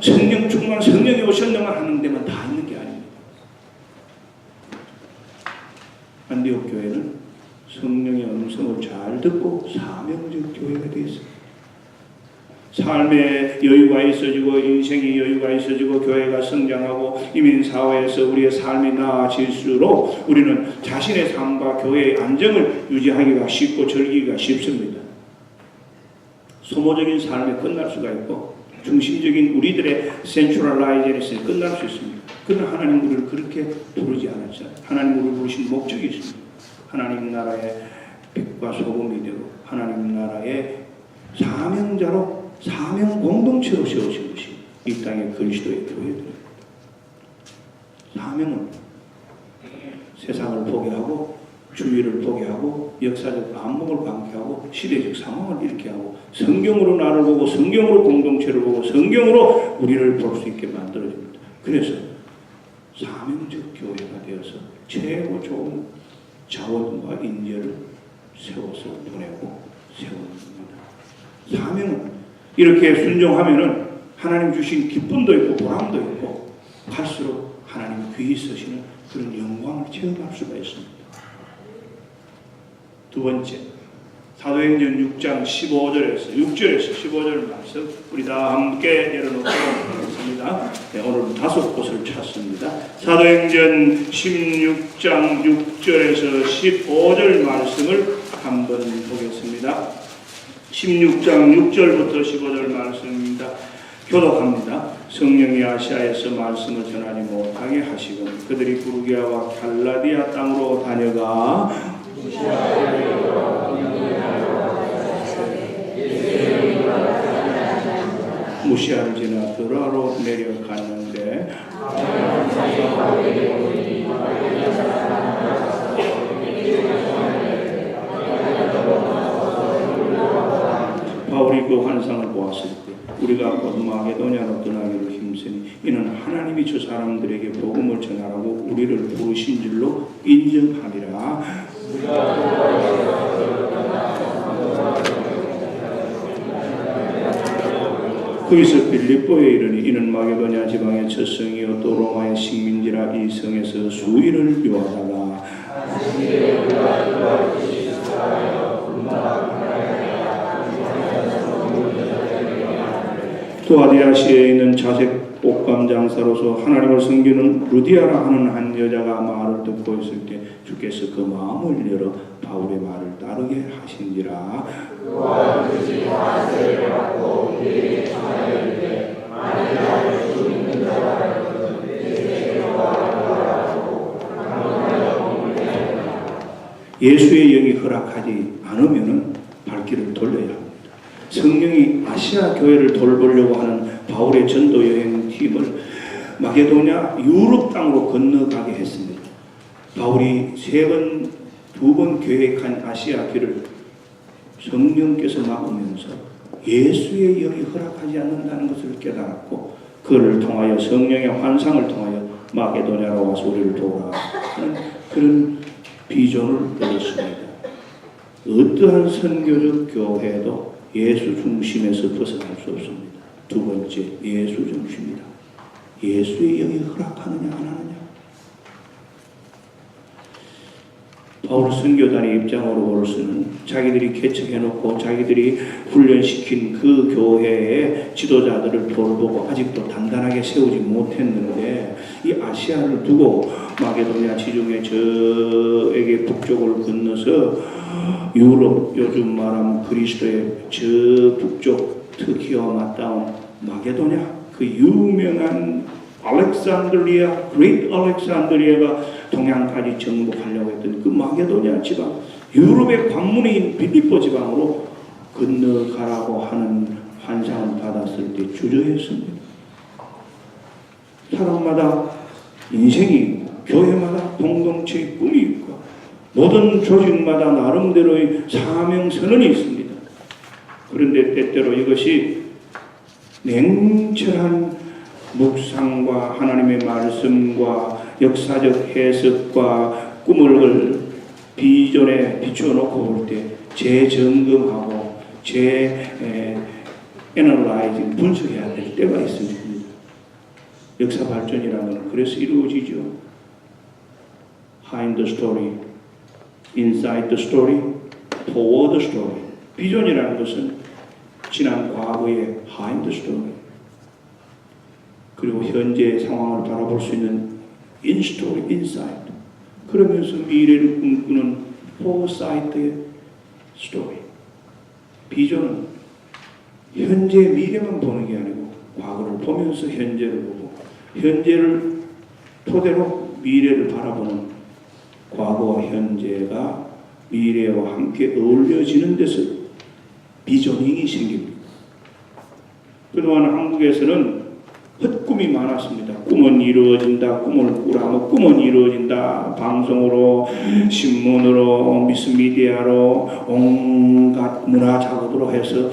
성령 충만 성령이 오셨는만 하는 데만 다 있는 게 아닙니다. 안디옥 교회는 성령의 음성을 잘 듣고 사명적 교회가 되었습니다. 삶의 여유가 있어지고 인생의 여유가 있어지고 교회가 성장하고 이민사회에서 우리의 삶이 나아질수록 우리는 자신의 삶과 교회의 안정을 유지하기가 쉽고 즐기기가 쉽습니다. 소모적인 삶에 끝날 수가 있고 중심적인 우리들의 센트럴라이제이션에 끝날 수 있습니다. 그러나 하나님 우리를 그렇게 부르지 않았잖아요. 하나님 우리를 부르신 목적이 있습니다. 하나님 나라의 빛과 소금이 되고 하나님 나라의 사명자로 사명 공동체로 세우신 것이 이 땅의 그리스도의 교회들입니다. 사명은 세상을 보게 하고 주위를 보게 하고 역사적 안목을 방해하고 시대적 상황을 일으키게 하고 성경으로 나를 보고 성경으로 공동체를 보고 성경으로 우리를 볼 수 있게 만들어줍니다. 그래서 사명적 교회가 되어서 최고 좋은 자원과 인재를 세워서 보내고 세워줍니다. 사명은 이렇게 순종하면은 하나님 주신 기쁨도 있고 보람도 있고 갈수록 하나님 귀히 쓰시는 그런 영광을 체험할 수가 있습니다. 두 번째, 사도행전 6장 6절에서 15절 말씀 우리 다 함께 내려놓도록 하겠습니다. 네, 오늘 5곳을 찾습니다. 사도행전 16장 6절에서 15절 말씀을 한번 보겠습니다. 16장 6절부터 15절 말씀입니다. 교독합니다. 성령이 아시아에서 말씀을 전하지 못하게 하시고 그들이 부르기아와 갈라디아 땅으로 다녀가 무시아를 지나 드라로 내려갔는데 바울이 그 환상을 보았을 때 우리가 곧 마게도냐로 떠나기로 힘쓰니 이는 하나님이 저 사람들에게 복음을 전하라고 우리를 부르신 줄로 인정하리라. 거기서 빌립보에 이르니 이는 마게도냐 지방의 첫 성이요 또 로마의 식민지라 이 성에서 수일을 유하다가 또 아디아시아에 있는 자색 옷감 장사로서 하나님을 섬기는 루디아라 하는 한 여자가 말을 듣고 있을 때 주께서 그 마음을 열어 바울의 말을 따르게 하신지라. 예수의 영이 허락하지 않으면 발길을 돌려야 합니다. 성령이 아시아 교회를 돌보려고 하는 바울의 전도 여행 팀을 마게도냐 유럽 땅으로 건너가게 했습니다. 바울이 두 번 계획한 아시아 길을 성령께서 막으면서 예수의 영이 허락하지 않는다는 것을 깨달았고 그를 통하여 성령의 환상을 통하여 마게도냐로 와서 우리를 도우라는 그런 비전을 얻었습니다. 어떠한 선교적 교회도 예수 중심에서 벗어날 수 없습니다. 두 번째, 예수 중심이다. 예수의 영이 허락하느냐 안 하느냐. 바울 선교단의 입장으로서는 자기들이 개척해놓고 자기들이 훈련시킨 그 교회의 지도자들을 돌보고 아직도 단단하게 세우지 못했는데 이 아시아를 두고 마게도냐 지중해 저에게 북쪽을 건너서 유럽 요즘 말하면 그리스도의 저 북쪽 터키와 맞닿은 마게도냐 그 유명한 알렉산드리아, 그레이트 알렉산드리아가 동양까지 정복하려고 했던 그 마게도냐 지방, 유럽의 관문인 빌립보 지방으로 건너가라고 하는 환상을 받았을 때 주저했습니다. 사람마다 인생이 있고 교회마다 공동체의 꿈이 있고 모든 조직마다 나름대로의 사명 선언이 있습니다. 그런데 때때로 이것이 냉철한 묵상과 하나님의 말씀과 역사적 해석과 꿈을 비전에 비추어놓고 볼 때 재점검하고 애널라이징 분석해야 될 때가 있습니다. 역사 발전이라는 그래서 이루어지죠. Behind the story, inside the story, toward the story. 비전이라는 것은 지난 과거의 behind the story 그리고 현재의 상황을 바라볼 수 있는 in story, inside. 그러면서 미래를 꿈꾸는 foresight의 story. 비전은 현재 미래만 보는 게 아니고 과거를 보면서 현재를 보고 현재를 토대로 미래를 바라보는 과거와 현재가 미래와 함께 어울려지는 데서 비전이 생깁니다. 그동안 한국에서는 헛꿈이 많았습니다. 꿈은 이루어진다. 꿈을 꾸라. 꿈은 이루어진다. 방송으로, 신문으로, 미디어로, 온갖 문화 작업으로 해서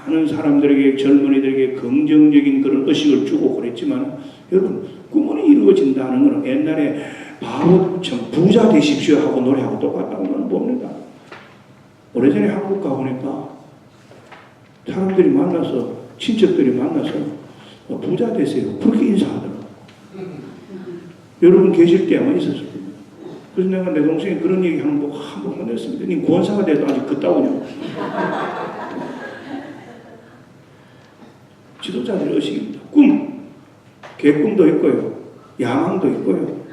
많은 사람들에게, 젊은이들에게 긍정적인 그런 의식을 주고 그랬지만 여러분, 꿈은 이루어진다는 것은 옛날에 바보처럼 부자 되십시오 하고 노래하고 똑같다고 저는 봅니다. 오래전에 한국 가보니까 사람들이 만나서, 친척들이 만나서 부자 되세요. 그렇게 인사하더라고요. 여러분 계실 때 아마 있었을 겁니다. 그래서 내가 내 동생이 그런 얘기 하는 거 한 번만 했습니다. 니 권사가 돼도 아직 그따구냐. 지도자들의 의식입니다. 꿈, 개꿈도 있고요. 야망도 있고요.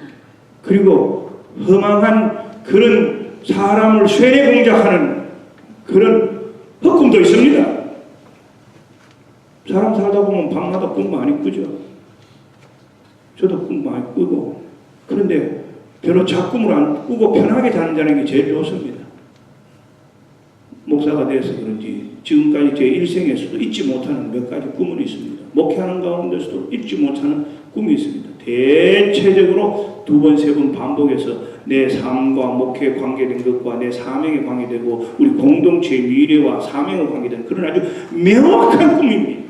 그리고 허망한 그런 사람을 쇠뇌 공작하는 그런 헛꿈도 있습니다. 사람 살다 보면 밤마다 꿈 많이 꾸죠. 저도 꿈 많이 꾸고. 그런데 별로 작꿈을 안 꾸고 편하게 자는 게 제일 좋습니다. 목사가 돼서 그런지 지금까지 제 일생에서도 잊지 못하는 몇 가지 꿈은 있습니다. 목회하는 가운데서도 잊지 못하는 꿈이 있습니다. 대체적으로 2번, 3번 반복해서 내 삶과 목회에 관계된 것과 내 사명에 관계되고 우리 공동체의 미래와 사명에 관계된 그런 아주 명확한 꿈입니다.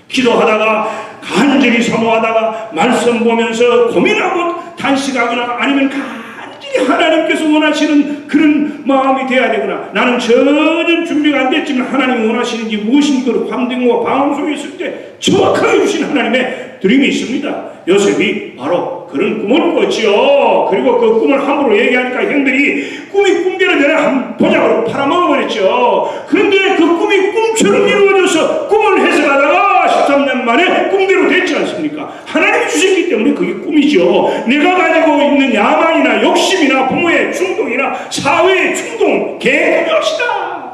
기도하다가 간절히 사모하다가 말씀 보면서 고민하고 단식하거나 아니면 간절히 하나님께서 원하시는 그런 마음이 돼야 되거나 나는 전혀 준비가 안 됐지만 하나님이 원하시는지 무엇인가를 광등과 방황 속에 있을 때 정확하게 주신 하나님의 드림이 있습니다. 요셉이 바로 그런 꿈을 꿨지요. 그리고 그 꿈을 함부로 얘기하니까 형들이 꿈이 꿈대로 내가 한 보자고 팔아먹어버렸죠. 그런데 그 꿈이 꿈처럼 이루어져서 꿈을 해석하다가 13년 만에 꿈대로 됐지 않습니까? 하나님이 주셨기 때문에 그게 꿈이죠. 내가 가지고 있는 야망이나 욕심이나 부모의 충동이나 사회의 충동, 개꿈이었다.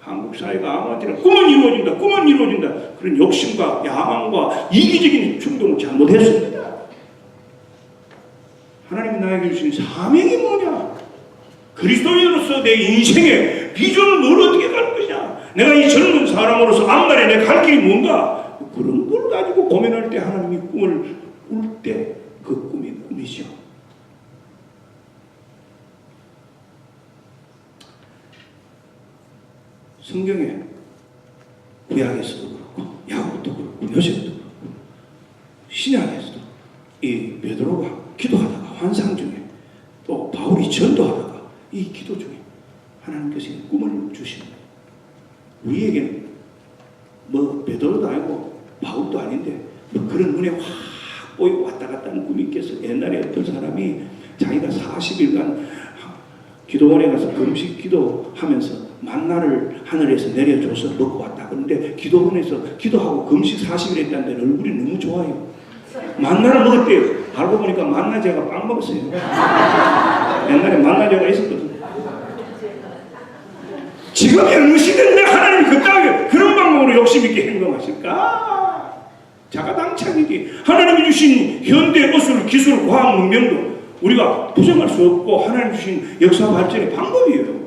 한국 사회가 아무한테나 꿈은 이루어진다, 꿈은 이루어진다. 그런 욕심과 야망과 이기적인 충동을 잘못했습니다. 하나님이 나에게 주신 사명이 뭐냐? 그리스도인으로서 내 인생의 비전을 뭘 어떻게 가는 것이냐? 내가 이 젊은 사람으로서 앞날에 내 갈 길이 뭔가? 그런 걸 가지고 고민할 때 하나님이 꿈을 울 때 그 꿈이 꿈이죠. 성경에 구약에서도 그렇고 야곱도 그렇고 요셉도 그렇고 신약에서도 이 베드로가 기도하다가 환상 중에 또 바울이 전도하다가 이 기도 중에 하나님께서 꿈을 주십니다. 우리에게는 뭐 베드로도 아니고 바울도 아닌데 뭐 그런 눈에 확 보이고 왔다 갔다 하는 꿈이 있겠어. 옛날에 어떤 사람이 자기가 40일간 기도원에 가서 금식 기도하면서 만나를 하늘에서 내려줘서 먹고 왔다. 그런데 기도원에서 기도하고 금식 40일 했다는데 얼굴이 너무 좋아요. 만나를 먹었대요. 알고 보니까 만나제가 빵 먹었어요. 옛날에 만나제가 있었거든. 지금 어느 시대인데 하나님이 그따위 그런 방법으로 욕심있게 행동하실까? 자가당착이지. 하나님이 주신 현대 어술, 기술, 과학, 문명도 우리가 부정할 수 없고 하나님 주신 역사 발전의 방법이에요.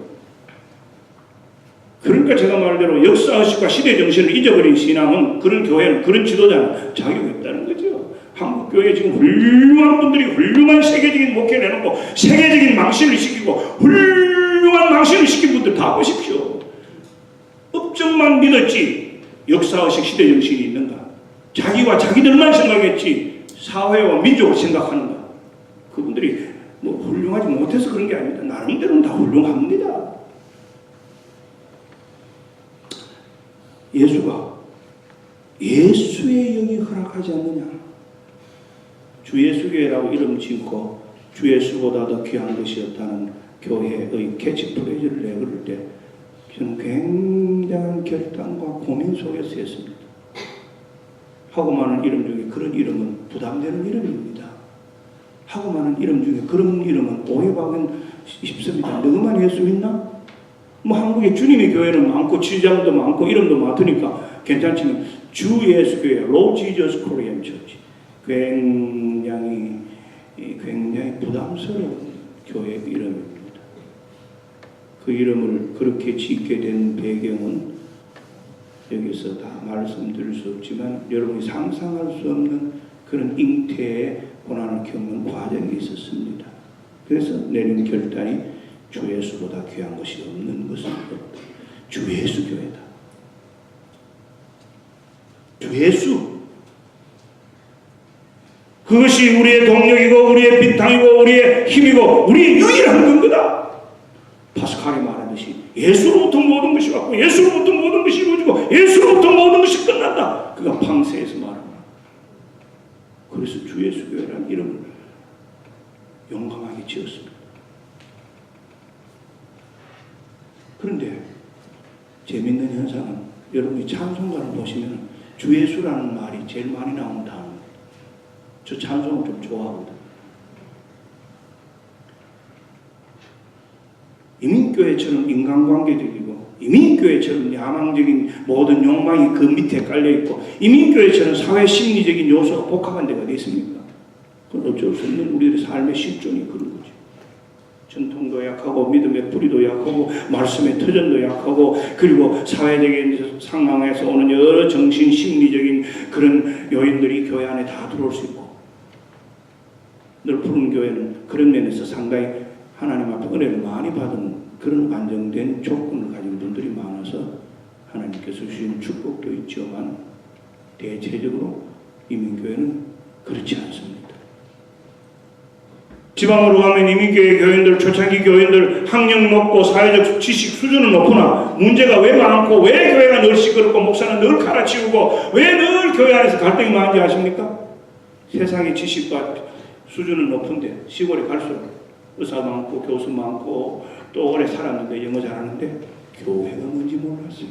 그러니까 제가 말대로 역사의식과 시대정신을 잊어버린 신앙은 그런 교회는 그런 지도자는 자격이 없다는 거죠. 한국교회 지금 훌륭한 분들이 훌륭한 세계적인 목회를 해놓고 세계적인 망신을 시키고 훌륭한 망신을 시킨 분들 다 보십시오. 업적만 믿었지 역사의식 시대정신이 있는가? 자기와 자기들만 생각했지 사회와 민족을 생각하는가? 그분들이 뭐 훌륭하지 못해서 그런 게 아닙니다. 나름대로는 다 훌륭합니다. 예수가 예수의 영이 허락하지 않느냐? 주 예수교회라고 이름 짓고 주 예수보다 더 귀한 것이 없다는 교회의 캐치프레이즈를 내걸을 때 저는 굉장한 결단과 고민 속에서 했습니다. 하고 많은 이름 중에 그런 이름은 부담되는 이름입니다. 하고 많은 이름 중에 그런 이름은 오해받긴 쉽습니다. 너만 예수 믿나? 뭐 한국에 주님의 교회는 많고 지장도 많고 이름도 많으니까 괜찮지만 주 예수교회 Lord Jesus Korean Church 굉장히 부담스러운 교회 이름입니다. 그 이름을 그렇게 짓게 된 배경은 여기서 다 말씀드릴 수 없지만 여러분이 상상할 수 없는 그런 잉태의 고난을 겪는 과정이 있었습니다. 그래서 내린 결단이 주 예수보다 귀한 것이 없는 것은 없다. 주 예수 교회다. 주 예수. 그것이 우리의 동력이고 우리의 빛탕이고 우리의 힘이고 우리의 유일한 근거다. 파스칼이 말하듯이 예수로부터 모든 것이 왔고 예수로부터 모든 것이 이루어지고 예수로부터 모든 것이 끝난다. 그가 방세에서 말합니다. 그래서 주 예수 교회라는 이름을 용감하게 지었습니다. 그런데 재밌는 현상은 여러분이 찬송가를 보시면 주 예수라는 말이 제일 많이 나오는 단어입니다. 저 찬송을 좀 좋아합니다. 이민교회처럼 인간관계적이고 이민교회처럼 야망적인 모든 욕망이 그 밑에 깔려있고 이민교회처럼 사회심리적인 요소가 복합한 데가 어디 있습니까? 그건 어쩔 수 없는 우리들의 삶의 실존이 그런 거죠. 전통도 약하고 믿음의 뿌리도 약하고 말씀의 터전도 약하고 그리고 사회적인 상황에서 오는 여러 정신 심리적인 그런 요인들이 교회 안에 다 들어올 수 있고 늘 푸른 교회는 그런 면에서 상당히 하나님 앞에 은혜를 많이 받은 그런 안정된 조건을 가진 분들이 많아서 하나님께서 주신 축복도 있지만 대체적으로 이민교회는 그렇지 않습니다. 지방으로 가면 이민교회 교인들, 초창기 교인들 학력 높고 사회적 지식 수준은 높으나 문제가 왜 많고 왜 교회가 늘 시끄럽고 목사는 늘 갈아치우고 왜 늘 교회 안에서 갈등이 많은지 아십니까? 세상의 지식과 수준은 높은데 시골에 갈수록 의사 많고 교수 많고 또 오래 살았는데 영어 잘하는데 교회가 뭔지 몰랐어요.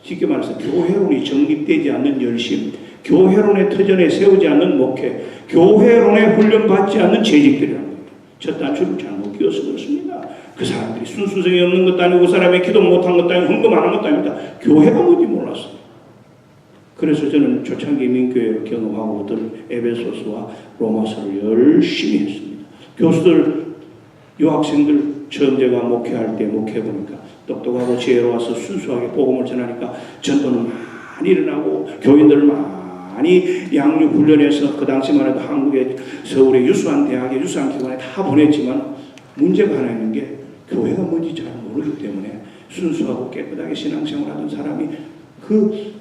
쉽게 말해서 교회론이 정립되지 않는 열심, 교회론의 터전에 세우지 않는 목회, 교회론에 훈련받지 않는 재직들이라는 겁니다. 첫 단추를 잘못 끼워서 그렇습니다. 그 사람들이 순수성이 없는 것도 아니고 그 사람이 기도 못한 것도 아니고 헌금 안 한 것도 아닙니다. 교회가 뭔지 몰랐어요. 그래서 저는 초창기 민교회를 경험하고 어떤 에베소서와 로마서를 열심히 했습니다. 교수들, 유학생들 처음 제가 목회할 때 목회해보니까 똑똑하고 지혜로워서 순수하게 복음을 전하니까 전도는 많이 일어나고 교인들을 많이 양육 훈련해서 그 당시만 해도 한국의 서울의 유수한 대학에 유수한 기관에 다 보냈지만 문제가 하나 있는 게 교회가 뭔지 잘 모르기 때문에 순수하고 깨끗하게 신앙생활하던 사람이 그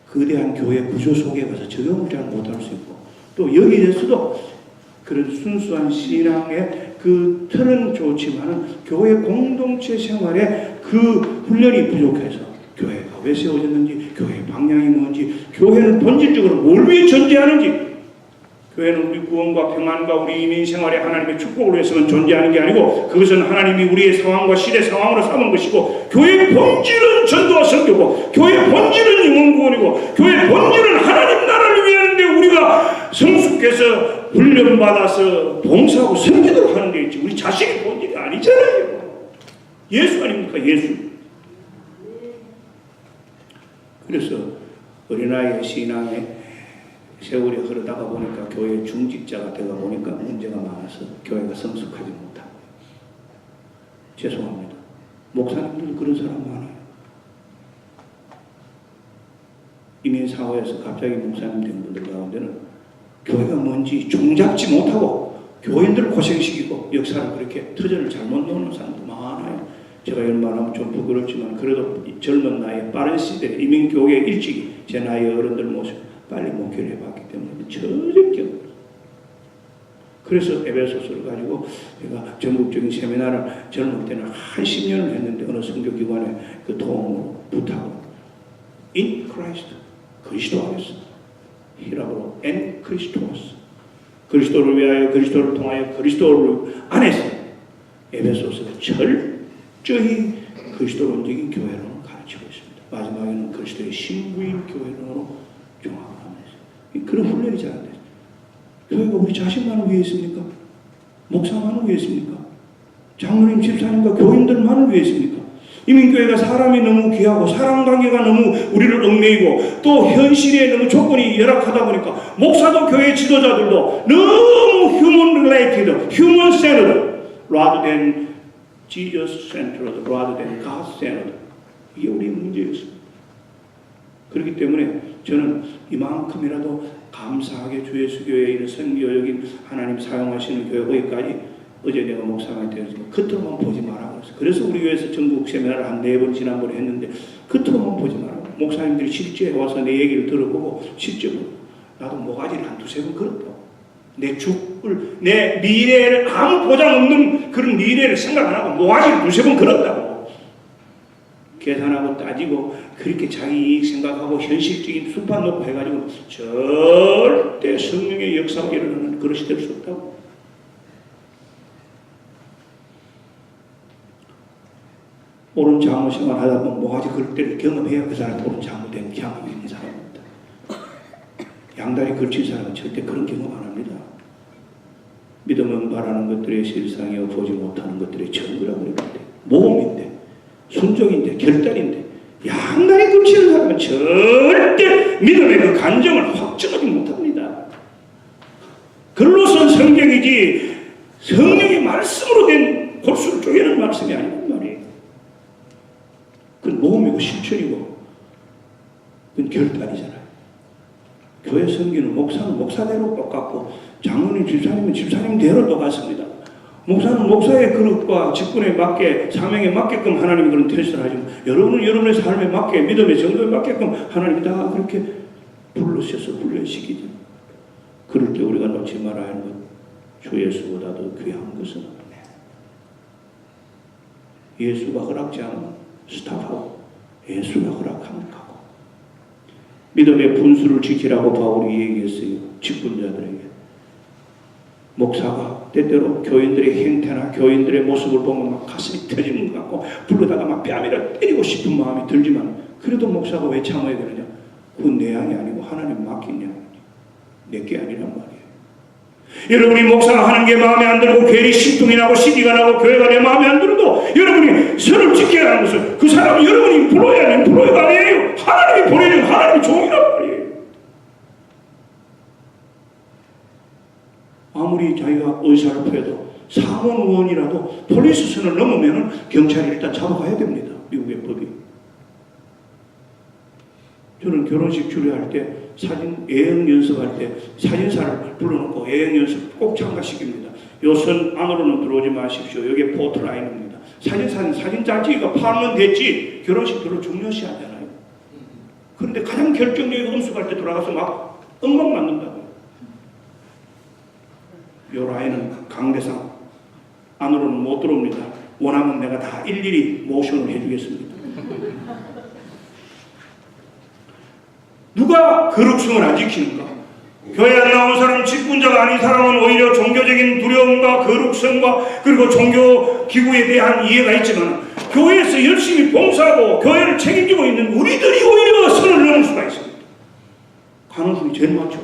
거대한 교회 구조 속에 가서 적용을 잘 못할 수 있고 또 여기에서도 그런 순수한 신앙의 그 틀은 좋지만은 교회 공동체 생활에 그 훈련이 부족해서 교회가 왜 세워졌는지, 교회의 방향이 뭔지, 교회는 본질적으로 뭘 위해 존재하는지, 교회는 우리 구원과 평안과 우리 이민 생활에 하나님의 축복을 위해서만 존재하는 게 아니고 그것은 하나님이 우리의 상황과 시대 상황으로 삼은 것이고 교회의 본질은 전도와 선교고 교회의 본질은 영혼구원이고 교회의 본질은 하나님 나라를 위하는데 우리가 성숙해서 훈련받아서 봉사하고 섬기도록 하는 데 있지 우리 자식의 본질이 아니잖아요. 예수 아닙니까? 예수. 그래서 어린아이의 신앙에 세월이 흐르다가 보니까 교회 중직자가 되다 보니까 문제가 많아서 교회가 성숙하지 못하고 죄송합니다. 목사님들 그런 사람 많아요. 이민사회에서 갑자기 목사님 된 분들 가운데는 교회가 뭔지 종잡지 못하고 교인들을 고생시키고 역사를 그렇게 터전을 잘못 놓는 사람도 많아요. 제가 이런 말하면 좀 부끄럽지만 그래도 젊은 나이에 빠른 시대에 이민교회 일찍이 제 나이의 어른들 모습 빨리 목회를 해봤기 때문에 저적경. 그래서 에베소서를 가지고 제가 전국적인 세미나를 젊을 때는 한 10년을 했는데 어느 선교기관에 그 도움으로 부탁을 In Christ 그리스도 안에서 히라보로 En Christos 그리스도를 위하여 그리스도를 통하여 그리스도를 안에서 에베소서가 철저히 그리스도론적인 교회론을 가르치고 있습니다. 마지막에는 그리스도의 신부인 교회론으로 종합을 하면서 그런 훈련이 잘 안 돼요. 교회가 우리 자신만을 위해 있습니까? 목사만을 위해 있습니까? 장로님, 집사님과 교인들만을 위해 있습니까? 이민교회가 사람이 너무 귀하고 사람관계가 너무 우리를 얽매이고 또 현실에 너무 조건이 열악하다 보니까 목사도 교회 지도자들도 너무 human related, human centered rather than Jesus centered, rather than God centered. 이게 우리의 문제였습니다. 그렇기 때문에 저는 이만큼이라도 감사하게 주 예수교회에 이런 선교적인 하나님 사용하시는 교회까지 어제 내가 목사가 되었지만 겉으로만 보지 마라 그랬어요. 그래서 우리 교회에서 전국 세미나를 한 4번 지난번에 했는데 겉으로만 보지 마라. 목사님들이 실제 와서 내 얘기를 들어보고 실제로 나도 모가지를 한 2-3번 걸었다고. 내 죽을, 내 미래를 아무 보장 없는 그런 미래를 생각 안 하고 모가지를 2-3번 걸었다고. 계산하고 따지고 그렇게 자기 이익 생각하고 현실적인 수판 놓고 해가지고 절대 성령의 역사가 일어나는 그릇이 될 수 없다고. 옳은 장로 생활 하다 보면 모가지 그럴 때를 경험해야 그 사람이 옳은 장로된 경험이 있는 사람입니다. 양다리 걸친 사람은 절대 그런 경험 안 합니다. 믿음은 바라는 것들의 실상이요 보지 못하는 것들의 증거라고 그러는데 모험인데 순종인데 결단인데 양다리 걸치는 사람은 절대 믿음의 그 간정을 확증하지 못합니다. 글로선 성경이지 성령의 말씀으로 된 골수를 쪼개는 말씀이 아니란 말이에요. 그건 모험이고 실천이고 그건 결단이잖아요. 교회 섬기는 목사는 목사대로 똑같고 장로님 집사님은 집사님대로 똑같습니다. 목사는 목사의 그릇과 직분에 맞게 사명에 맞게끔 하나님이 그런 테스트를 하지만 여러분은 여러분의 삶에 맞게 믿음의 정도에 맞게끔 하나님이 다 그렇게 불러셔서 훈련시키죠. 그럴 때 우리가 놓지 말아야 하는 것 주 예수보다도 귀한 것은 없네. 예수가 허락지 않으면 스탑하고 예수가 허락하면 가고 믿음의 분수를 지키라고 바울이 얘기했어요. 직분자들에게 목사가 때때로 교인들의 행태나 교인들의 모습을 보면 막 가슴이 터지는 것 같고 부르다가 막 뺨이라 때리고 싶은 마음이 들지만 그래도 목사가 왜 참아야 되느냐? 그건 내 양이 아니고 하나님 맡긴 양이니 내 게 아니란 말이에요. 여러분이 목사가 하는 게 마음에 안 들고 괜히 심통이 나고 시기가 나고 교회가 내 마음에 안 들어도 여러분이 선을 지켜야 하는 것은 그 사람은 여러분이 불러야 하는 불러야 아니에요. 하나님이 보내는 하나님의 종이란 말이에요. 아무리 자기가 의사를 표해도 사무원이라도 폴리스선을 넘으면 경찰이 일단 잡아가야 됩니다. 미국의 법이. 저는 결혼식 주례할 때 사진 예행 연습할 때 사진사를 불러놓고 예행 연습 꼭 참가시킵니다. 요 선 안으로는 들어오지 마십시오. 여기 포트라인입니다. 사진 잘 찍기가 파면 됐지 결혼식 별로 중요시 하잖아요. 그런데 가장 결정적이고 음습할 때 돌아가서 막 엉망 만든다고요. 요 라인은 강대상 안으로는 못 들어옵니다. 원하면 내가 다 일일이 모션을 해주겠습니다. 누가 거룩성을 안 지키는가? 교회 안 나온 사람, 직분자가 아닌 사람은 오히려 종교적인 두려움과 거룩성과 그리고 종교 기구에 대한 이해가 있지만 교회에서 열심히 봉사하고 교회를 책임지고 있는 우리들이 오히려 선을 넘을 수가 있습니다. 가능성이 제일 많죠.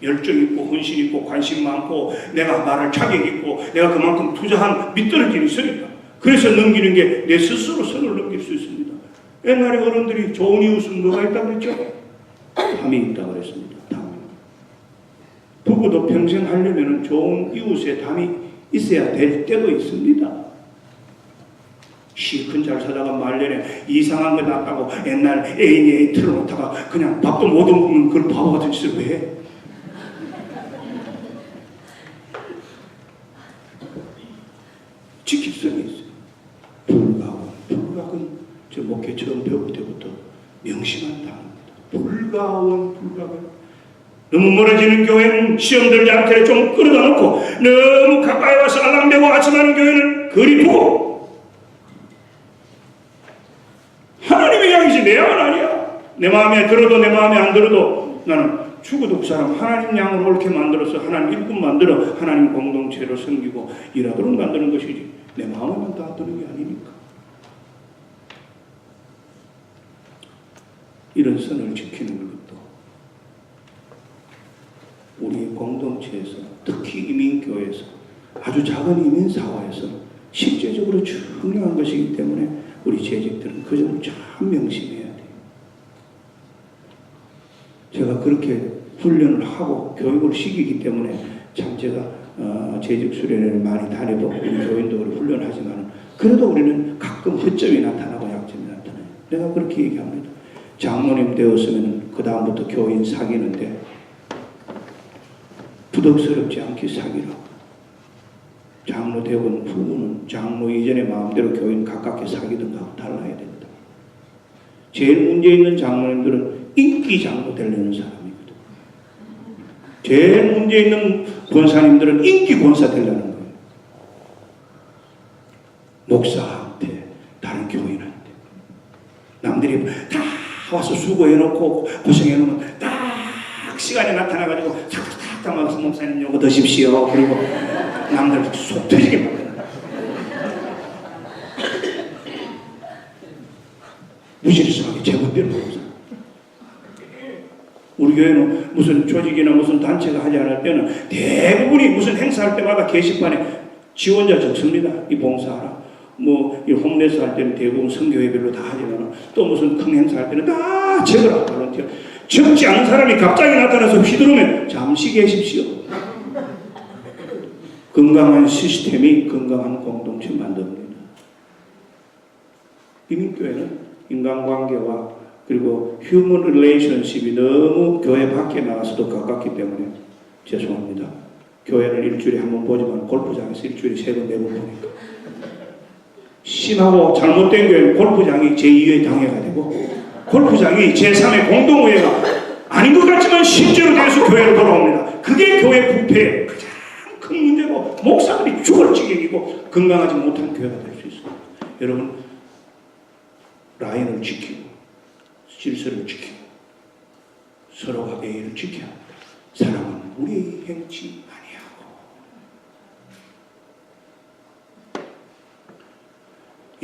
열정 있고 헌신 있고 관심 많고 내가 말할 자격 있고 내가 그만큼 투자한 밑떨어짐이 있으니까 그래서 넘기는 게 내 스스로 선을 넘길 수 있습니다. 옛날에 어른들이 좋은 이웃은 뭐가 있다고 그랬죠? 담이 있다고 그랬습니다. 담. 부부도 평생 하려면 좋은 이웃의 담이 있어야 될 때도 있습니다. 시큰 잘 사다가 말년에 이상한 거 났다고 옛날 애인이 틀어놓다가 그냥 밥도 못 먹는 그런 바보 같은 짓을 왜 해? 지킬성이 있어요. 불각은 저 목회 처음 배울 때부터 명심한 단어입니다. 불가원. 너무 멀어지는 교회는 시험 들지 않게 좀 끌어다 놓고 너무 가까이 와서 알랑대고 아침하는 교회는 거리 두고 하나님의 양이지 내 양은 아니야. 내 마음에 들어도 내 마음에 안 들어도 나는 죽어도 그 사람 하나님 양으로 옳게 만들어서 하나님 일꾼 만들어 하나님 공동체로 섬기고 일하도록 만드는 것이지 내 마음에만 다 드는 게 아니니까. 이런 선을 지키는 것도 우리 공동체에서 특히 이민교회에서 아주 작은 이민사회에서 실제적으로 중요한 것이기 때문에 우리 재직들은 그 점을 참 명심해야 돼요. 제가 그렇게 훈련을 하고 교육을 시키기 때문에 참 제가 재직 수련회를 많이 다니고 우리 교인도 우리 훈련하지만 그래도 우리는 가끔 허점이 나타나고 약점이 나타나요. 내가 그렇게 얘기합니다. 장로님 되었으면 그 다음부터 교인 사귀는데 부덕스럽지 않게 사귀라고. 장로 되고는 후는 장로 이전에 마음대로 교인 가깝게 사귀든가 하고 달라야 된다. 제일 문제 있는 장로님들은 인기 장로 되려는 사람이거든. 제일 문제 있는 권사님들은 인기 권사 되려는 거예요. 목사한테 다른 교인한테 남들이 다 와서 수고해놓고 고생해놓으면 딱 시간이 나타나가지고 탁탁탁 담아서 목사님 요거 드십시오. 그리고 남들 속 터지게 만드는 거야. 무질서하게 제멋대로 목사. 우리 교회는 무슨 조직이나 무슨 단체가 하지 않을 때는 대부분이 무슨 행사할 때마다 게시판에 지원자 적습니다. 이 봉사하라. 이 홈레스 할 때는 대부분 선교회별로 다 하지만 또 무슨 큰 행사 할 때는 다 적으라. 볼런티어. 적지 않은 사람이 갑자기 나타나서 휘두르면 잠시 계십시오. 건강한 시스템이 건강한 공동체 만듭니다. 이민교회는 인간관계와 그리고 휴먼 릴레이션십이 너무 교회 밖에 나가서도 가깝기 때문에 죄송합니다. 교회를 일주일에 한 번 보지만 골프장에서 일주일에 3번, 4번 보니까 심하고 잘못된 교회는 골프장이 제2의 당회가 되고 골프장이 제3의 공동회가 아닌 것 같지만 실제로 돼서 교회로 돌아옵니다. 그게 교회 부패의 가장 큰 문제고 목사들이 죽을 지경이고 건강하지 못한 교회가 될 수 있습니다. 여러분 라인을 지키고 질서를 지키고 서로가 예의를 지켜야 합니다. 사랑은 우리의 행치 아니하고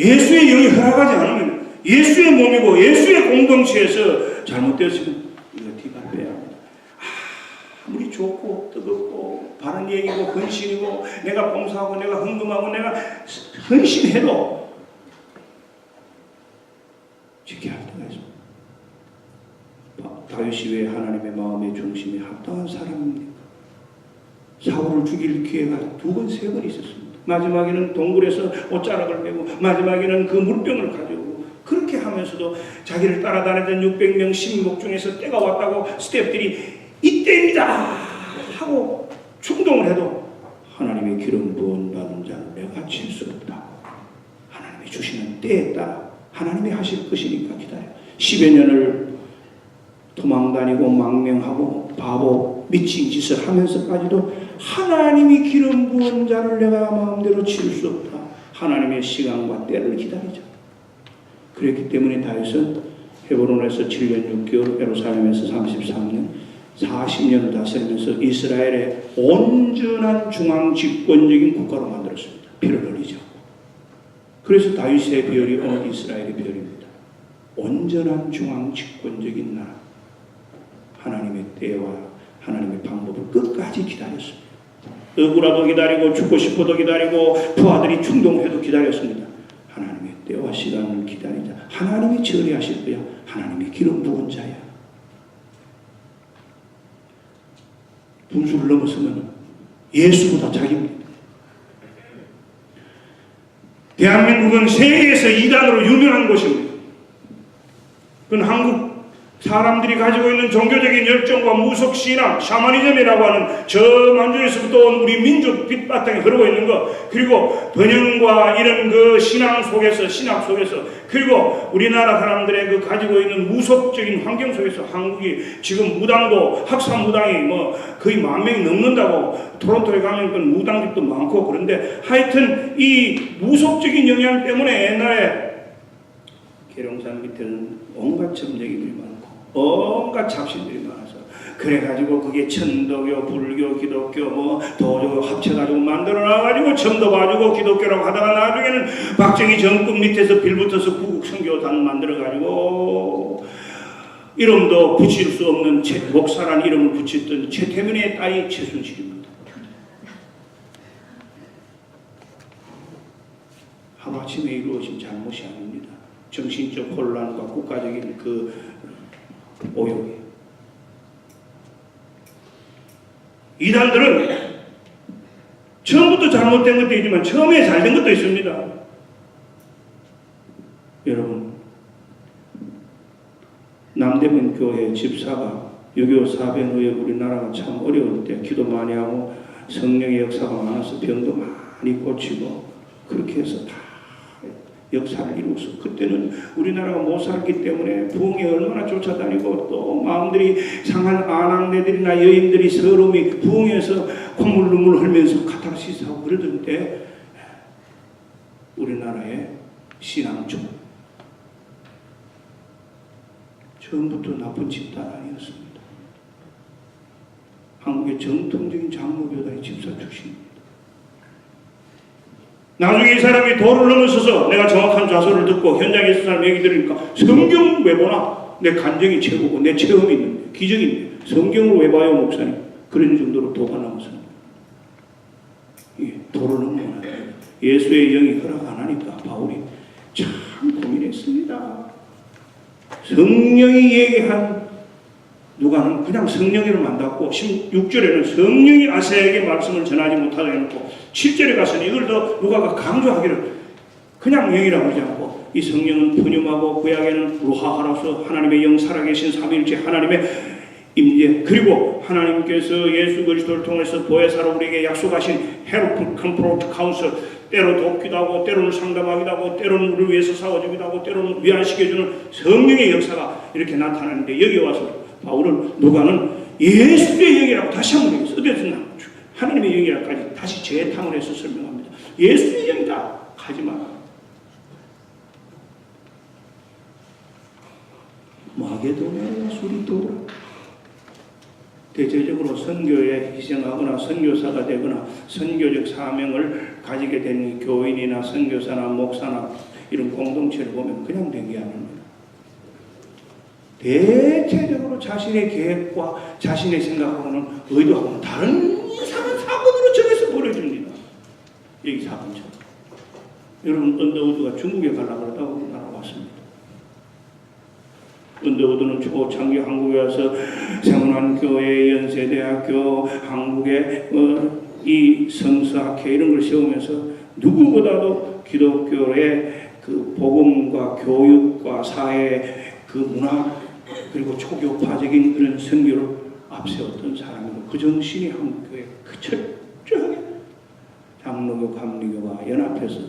예수의 영이 허락하지 않으면 예수의 몸이고 예수의 공동체에서 잘못되었으면 이거 뒷발 빼야 합니다. 아무리 좋고 뜨겁고 바른 얘기고 헌신이고 내가 봉사하고 내가 헌금하고 내가 헌신해도 지켜야 할 때가 있습니다. 다윗이 왜 하나님의 마음의 중심에 합당한 사람입니까? 사울을 죽일 기회가 2번, 3번 있었습니다. 마지막에는 동굴에서 옷자락을 메고 마지막에는 그 물병을 가져오고 그렇게 하면서도 자기를 따라다니던 600명 신목 중에서 때가 왔다고 스태프들이 이때입니다 하고 충동을 해도 하나님의 기름 부은 받은 자를 내가 칠 수 없다. 하나님이 주시는 때에 따라 하나님이 하실 것이니까 기다려. 10여 년을 도망다니고 망명하고 바보 미친 짓을 하면서까지도 하나님이 기름 부은 자를 내가 마음대로 칠 수 없다. 하나님의 시간과 때를 기다리자. 그랬기 때문에 다윗은 헤브론에서 7년 6개월, 예루살렘에서 33년, 40년을 다스리면서 이스라엘의 온전한 중앙 집권적인 국가로 만들었습니다. 피를 흘리지 않고. 그래서 다윗의 비열이 오늘 이스라엘의 비열입니다. 온전한 중앙 집권적인 나라. 하나님의 때와 하나님의 방법을 끝까지 기다렸습니다. 억울하도 기다리고 죽고 싶어도 기다리고 부하들이 충동해도 기다렸습니다. 하나님의 때와 시간을 기다리자. 하나님이 처리하실 거야. 하나님의 기름 부은 자야. 분수를 넘어서면 예수보다 자기입니다. 대한민국은 세계에서 2단으로 유명한 곳입니다. 그건 한국 사람들이 가지고 있는 종교적인 열정과 무속신앙, 샤머니즘이라고 하는 저 만주에서부터 온 우리 민족 빛바탕에 흐르고 있는 것, 그리고 번영과 이런 그 신앙 속에서, 신학 속에서, 그리고 우리나라 사람들의 그 가지고 있는 무속적인 환경 속에서 한국이 지금 무당도, 학사 무당이 뭐 거의 10,000명이 넘는다고 토론토에 가면 그 무당집도 많고 그런데 하여튼 이 무속적인 영향 때문에 옛날에 계룡산 밑에는 온갖 점쟁이들이 많고 온갖 잡신들이 많아서 그래가지고 그게 천도교, 불교, 기독교 뭐 도교 합쳐가지고 만들어놔가지고 점도 봐주고 기독교라고 하다가 나중에는 박정희 정권 밑에서 빌붙어서 구국선교단 만들어가지고 이름도 붙일 수 없는 목사란 이름을 붙였던 최태민의 딸이 최순실입니다. 하루아침에 이루어진 잘못이 아닙니다. 정신적 혼란과 국가적인 그 오용이. 이단들은 처음부터 잘못된 것도 있지만 처음에 잘된 것도 있습니다. 여러분, 남대문 교회 집사가 6.25 사변 후에 우리나라가 참 어려울 때 기도 많이 하고 성령의 역사가 많아서 병도 많이 고치고 그렇게 해서 다 역사를 이루어서 그때는 우리나라가 못 살기 때문에 부흥에 얼마나 쫓아다니고 또 마음들이 상한 아낙네들이나 여인들이 서러움이 부흥에서 콧물 눈물 흘면서 카타르시스하고 그러던 때 우리나라의 신앙종 처음부터 나쁜 집단 아니었습니다. 한국의 정통적인 장로교단의 집사 출신입니다. 나중에 이 사람이 도를 넘어서서 내가 정확한 좌소를 듣고 현장에 있는 사람 얘기 들으니까 성경 왜 보나? 내 간증이 최고고 내 체험이 있는데 기적이 있는데 성경을 왜 봐요 목사님? 그런 정도로 도가 넘어서는 도를 넘어가는 예수의 영이 허락 안 하니까 바울이 참 고민했습니다. 성령이 얘기한 누가는 그냥 성령이를 만났고 16절에는 성령이 아세에게 말씀을 전하지 못하게 해놓고 7절에 가서는 이걸 더 누가가 강조하기를 그냥 영이라고 하지 않고 이 성령은 푸념하고 구약에는 루하하로서 하나님의 영 살아계신 삼위일체 하나님의 임재 그리고 하나님께서 예수 그리스도를 통해서 보혜사로 우리에게 약속하신 헤르 컴프로트 카운슬 때로 돕기도 하고 때로는 상담하기도 하고 때로는 우리를 위해서 싸워주기도 하고 때로는 위안시켜주는 성령의 역사가 이렇게 나타나는데 여기 와서 바울은 누가는 예수의 영이라고 다시 한번 얘기했어요. 어디서 하나님의 영이라까지 다시 재탕을 해서 설명합니다. 예수의 영이다. 가지 마라. 마게도냐 수리도라. 대체적으로 선교에 희생하거나 선교사가 되거나 선교적 사명을 가지게 된 교인이나 선교사나 목사나 이런 공동체를 보면 그냥 된 게 아닙니다. 대체적으로 자신의 계획과 자신의 생각하고는 의도하고는 다른 이상한 사건으로 정해서 보내줍니다. 여기 사건처럼. 여러분, 언더우드가 중국에 가려고 그러다가 날아왔습니다. 언더우드는 초창기 한국에 와서 생원교회, 연세대학교, 한국의 이 성서학회 이런 걸 세우면서 누구보다도 기독교의 그 복음과 교육과 사회 그 문화 그리고 초교파적인 그런 선교를 앞세웠던 사람이고 그 정신이 한국교회 그 철저하게 장로교, 감리교가 연합해서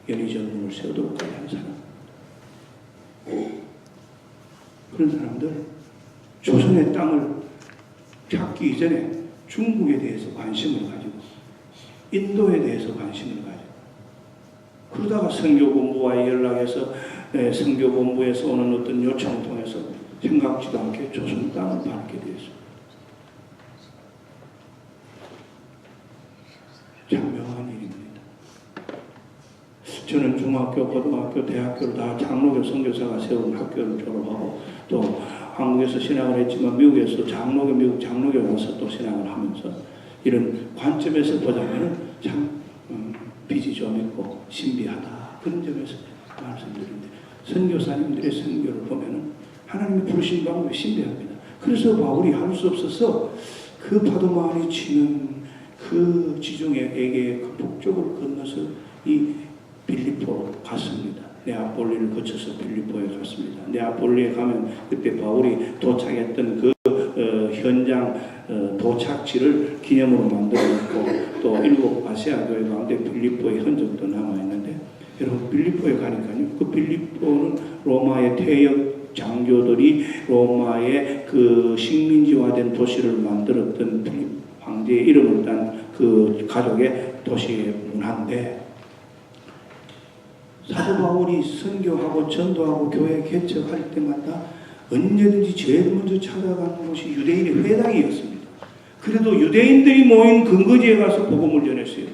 연희정군을 세우도록까지 한 사람. 그런 사람들 조선의 땅을 찾기 이전에 중국에 대해서 관심을 가지고 인도에 대해서 관심을 가지고 그러다가 선교본부와의 연락해서 선교본부에서 오는 어떤 요청을 통해서 생각지도 않게 조선 땅을 밟게 되었습니다. 참 묘한 일입니다. 저는 중학교, 고등학교, 대학교를 다 장로교 선교사가 세운 학교를 졸업하고 또 한국에서 신학을 했지만 미국에서 미국 장로교에 와서 또 신학을 하면서 이런 관점에서 보자면 참 빛이 좀 있고 신비하다 그런 점에서 말씀드리는데 선교사님들의 선교를 보면은 하나님이 부르신 방법이 신비합니다. 그래서 바울이 할 수 없어서 그 파도 많이 치는 그 지중해에게 그 북쪽을 건너서 이 빌립보로 갔습니다. 네아폴리를 거쳐서 빌립보에 갔습니다. 네아폴리에 가면 그때 바울이 도착했던 그 현장 도착지를 기념으로 만들어놓고 또 7 아시아 교회 가운데 빌립보의 흔적도 남아있는데 여러분 빌립보에 가니까요. 그 빌립보는 로마의 퇴역 장교들이 로마의 그 식민지화된 도시를 만들었던 빌립 황제의 이름을 딴 그 가족의 도시의 문화인데 사도 바울이 선교하고 전도하고 교회 개척할 때마다 언제든지 제일 먼저 찾아가는 곳이 유대인의 회당이었습니다. 그래도 유대인들이 모인 근거지에 가서 복음을 전했어요.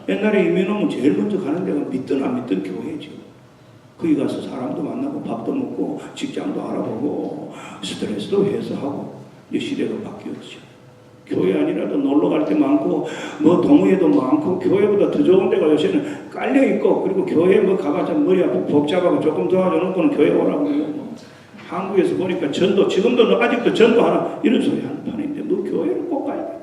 옛날에 이민오면 제일 먼저 가는 데가 믿든 안 믿든 교회죠. 거기 가서 사람도 만나고 밥도 먹고 직장도 알아보고 스트레스도 해소하고 이 시대가 바뀌었죠. 교회 아니라도 놀러 갈 때 많고 뭐 동호회도 많고 교회보다 더 좋은 데가 요새는 깔려 있고 그리고 교회 뭐 가봐자 머리 아프고 복잡하고 조금 도와줘 놓고는 교회 오라고 뭐. 한국에서 보니까 전도 지금도 아직도 전도하나 이런 소리 하는 판인데 뭐 교회를 꼭 가야 돼.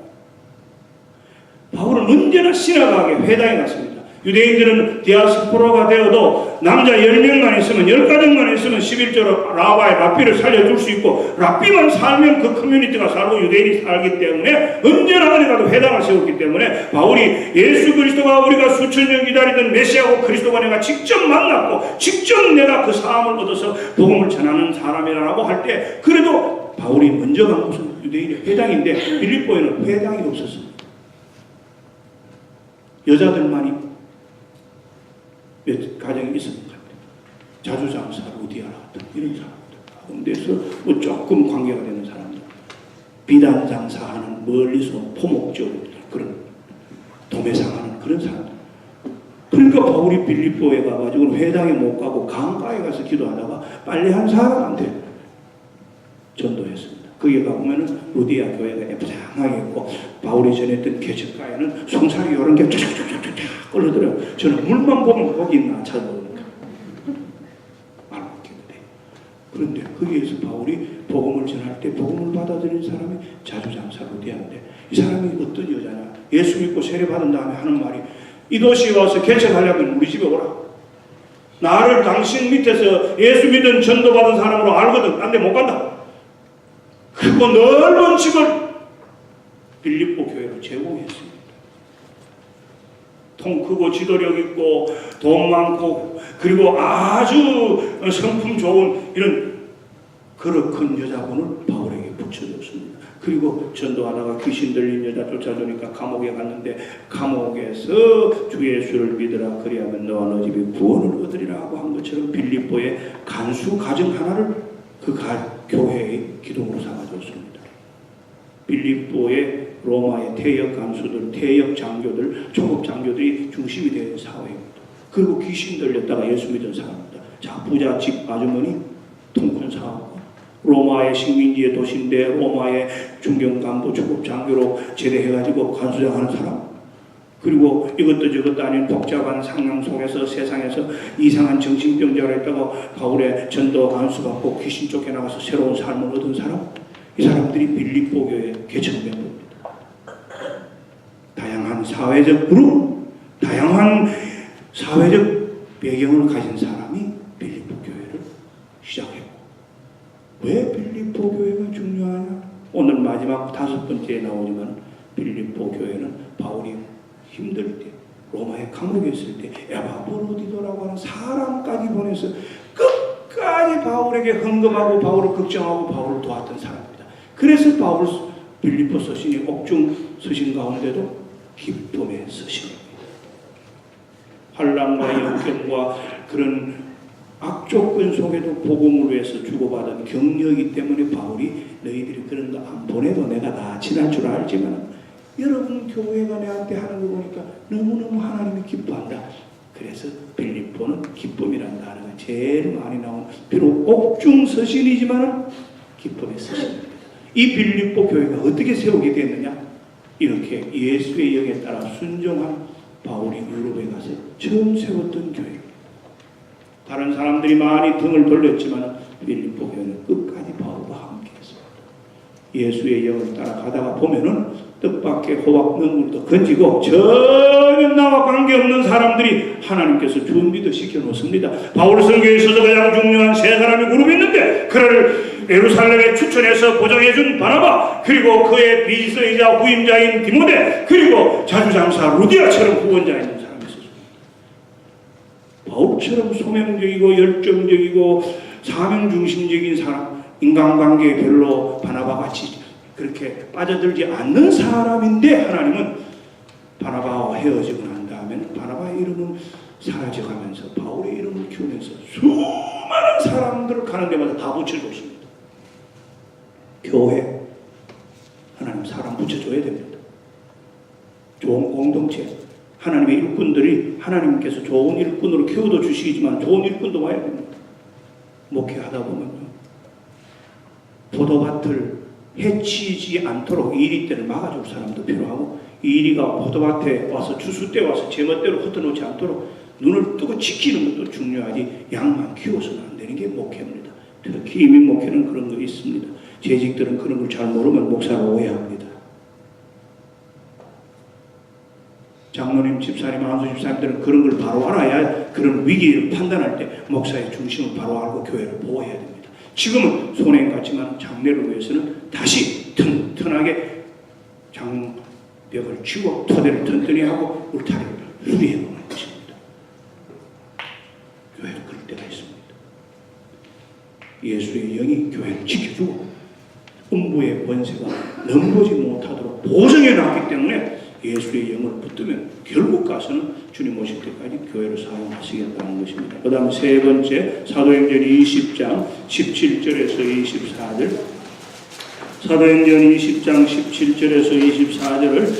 바울은 언제나 신학하게 회당에 갔습니다. 유대인들은 디아스포라가 되어도 남자 10명만 있으면 10가정만 있으면 11조로 라바의 랍비를 살려줄 수 있고 랍비만 살면 그 커뮤니티가 살고 유대인이 살기 때문에 언제나 어디 가도 회당을 세웠기 때문에 바울이 예수 그리스도가 우리가 수천 년 기다리던 메시아고 그리스도가 내가 직접 만났고 직접 내가 그 사함을 얻어서 복음을 전하는 사람이라고 할 때 그래도 바울이 먼저 간 곳은 유대인의 회당인데 빌립보에는 회당이 없었습니다. 여자들만이 몇 가정이 있었던 것 같아요. 자주장사, 루디아라 같은 이런 사람들 가운데서 뭐 조금 관계가 되는 사람들 비단 장사하는 멀리서 포목적 그런 도매상하는 그런 사람들. 그러니까 바울이 빌립보에 가가지고 회당에 못 가고 강가에 가서 기도하다가 빨리 한 사람한테 전도했습니다. 거기에 가보면은 루디아 교회가 예쁘장하게 있고 바울이 전했던 개척가에는 송사리 이런 게 쫙쫙쫙쫙 끌어들어요. 저는 물만 보면 거기 있나 찾아보니까 알았겠는데 그런데 거기에서 바울이 복음을 전할 때 복음을 받아들이는 사람이 자주장사 루디아인데 이 사람이 어떤 여자냐 예수 믿고 세례받은 다음에 하는 말이 이 도시에 와서 개척하려면 우리 집에 오라. 나를 당신 밑에서 예수 믿은 전도받은 사람으로 알거든. 딴 데 못 간다. 크고 넓은 집을 빌립보 교회로 제공했습니다. 통 크고 지도력 있고 돈 많고 그리고 아주 성품 좋은 이런 거룩한 여자분을 바울에게 붙여줬습니다. 그리고 전도하다가 귀신 들린 여자 쫓아주니까 감옥에 갔는데 감옥에서 주 예수를 믿으라 그리하면 너와 너 집이 구원을 얻으리라 하고 한 것처럼 빌립보의 간수 가정 하나를 그 교회의 기둥으로 삼아줬습니다. 빌립보의 로마의 퇴역 간수들, 퇴역 장교들, 초급 장교들이 중심이 되는 사회입니다. 그리고 귀신 들렸다가 예수 믿은 사람입니다. 자, 부자 집 아주머니, 통큰 사업, 로마의 식민지의 도시인데 로마의 중경 간부 초급 장교로 제대해가지고 간수장하는 사람, 그리고 이것도 저것도 아닌 복잡한 상황 속에서 세상에서 이상한 정신병자로 했다가 바울의 전도 간수받고 귀신 쫓겨나가서 새로운 삶을 얻은 사람, 이 사람들이 빌립보 교회 개척멤버입니다. 다양한 사회적 그룹, 다양한 사회적 배경을 가진 사람이 빌립보 교회를 시작했고, 왜 빌립보 교회가 중요하냐? 오늘 마지막 5번째에 나오지만 빌립보 교회는 바울이 힘들 때, 로마의 감옥에 있을 때 에바브로디도라고 하는 사람까지 보내서 끝까지 바울에게 헌금하고 바울을 걱정하고 바울을 도왔던 사람입니다. 그래서 바울 빌립보 서신이 옥중 서신 가운데도 기쁨의 서신입니다. 환난과 역경과 그런 악조건 속에도 복음을 위해서 주고받은 격려이기 때문에 바울이 너희들이 그런 거 안 보내도 내가 다 지날 줄 알지만 여러분 교회가 내한테 하는 거 보니까 너무너무 하나님이 기뻐한다. 그래서 빌립보는 기쁨이라는 단어가 제일 많이 나오는, 비록 옥중 서신이지만 기쁨의 서신입니다. 이 빌립보 교회가 어떻게 세우게 됐느냐? 이렇게 예수의 영에 따라 순종한 바울이 유럽에 가서 처음 세웠던 교회입니다. 다른 사람들이 많이 등을 돌렸지만 빌립보 교회는 끝까지 바울과 함께했습니다. 예수의 영을 따라가다가 보면은 뜻밖의 호박 눈물도 건지고 전혀 나와 관계없는 사람들이 하나님께서 준비도 시켜놓습니다. 바울 설교에 있어서 가장 중요한 세 사람의 그룹이 있는데, 그를 예루살렘에 추천해서 보정해준 바나바, 그리고 그의 비서이자 후임자인 디모데, 그리고 자주장사 루디아처럼 후원자 있는 사람이 있었습니다. 바울처럼 소명적이고 열정적이고 사명중심적인 사람, 인간관계에 별로 바나바같이 그렇게 빠져들지 않는 사람인데, 하나님은 바나바와 헤어지고 난 다음에는 바나바의 이름은 사라져가면서 바울의 이름을 키우면서 수많은 사람들을 가는 데마다 다 붙여줬습니다. 교회, 하나님 사람 붙여줘야 됩니다. 좋은 공동체, 하나님의 일꾼들이 하나님께서 좋은 일꾼으로 키워도 주시지만 좋은 일꾼도 와야 됩니다. 목회하다 보면요, 포도밭을 해치지 않도록 이리 때를 막아줄 사람도 필요하고, 이리가 포도밭에 와서 추수 때 와서 제멋대로 흩어놓지 않도록 눈을 뜨고 지키는 것도 중요하지, 양만 키워서는 안 되는 게 목회입니다. 특히 이민 목회는 그런 거 있습니다. 재직들은 그런 걸 잘 모르면 목사를 오해합니다. 장로님, 집사님, 안수 집사님들은 그런 걸 바로 알아야 그런 위기를 판단할 때 목사의 중심을 바로 알고 교회를 보호해야 됩니다. 지금은 손해인 같지만 장래를 위해서는 다시 튼튼하게 장벽을 치고 토대를 튼튼히 하고 울타리를 수리해 보는 것입니다. 교회는 그럴 때가 있습니다. 예수의 영이 교회를 지켜주고 음부의 권세가 넘보지 못하도록 보정해 놨기 때문에 예수의 영을 붙들면 결국 가서는 주님 오실 때까지 교회를 사용하시겠다는 것입니다. 그 다음 세 번째, 사도행전 20장 17절에서 24절. 사도행전 20장 17절에서 24절을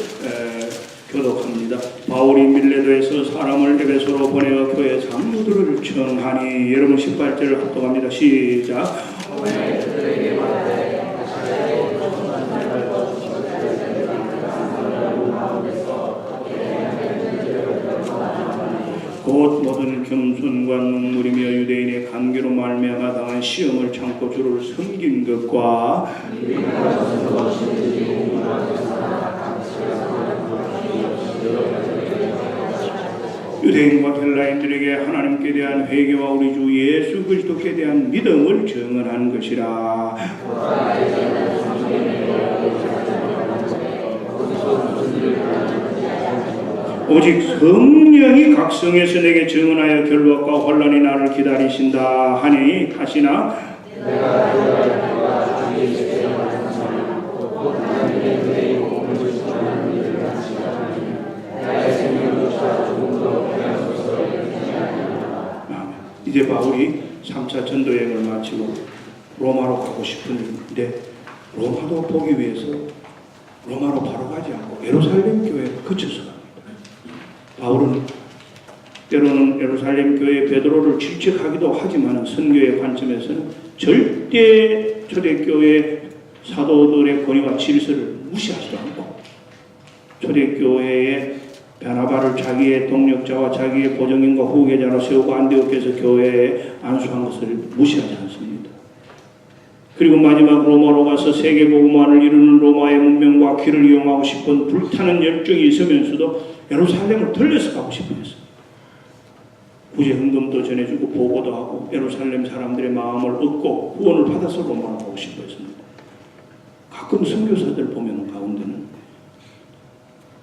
교독합니다. 바울이 밀레도에서 사람을 에베소로 보내어 교회 장로들을 청하니, 여러분 18절을 합독합니다. 시작. 곧 모든 겸손과 눈물이며 유대인의 관계로 말미암아 당한 시험을 참고 주를 섬긴 것과 유대인과 헬라인들에게 하나님께 대한 회개와 우리 주 예수 그리스도께 대한 믿음을 증언한 것이라. 오직 성령이 각성에서 내게 증언하여 결박과 환난이 나를 기다리신다 하니 하시나, 이제 바울이 3차 전도여행을 마치고 로마로 가고 싶은데, 로마도 보기 위해서 로마로 바로 가지 않고 예루살렘 교회를 거쳐서 갑니다. 바울은 때로는 예루살렘 교회 베드로를 질책하기도 하지만 선교의 관점에서는 절대 초대교회 사도들의 권위와 질서를 무시하지도 않고 초대교회의 베나바를 자기의 동력자와 자기의 보정인과 후계자로 세우고 안디옥에서 교회에 안수한 것을 무시하지 않습니다. 그리고 마지막 로마로 가서 세계복음화를 이루는 로마의 문명과 길을 이용하고 싶은 불타는 열정이 있으면서도 예루살렘을 들려서 가고 싶어 했어요. 구제 헌금도 전해주고 보고도 하고 예루살렘 사람들의 마음을 얻고 후원을 받아서 로마로 가고 싶어 했습니다. 가끔 선교사들 보면 가운데는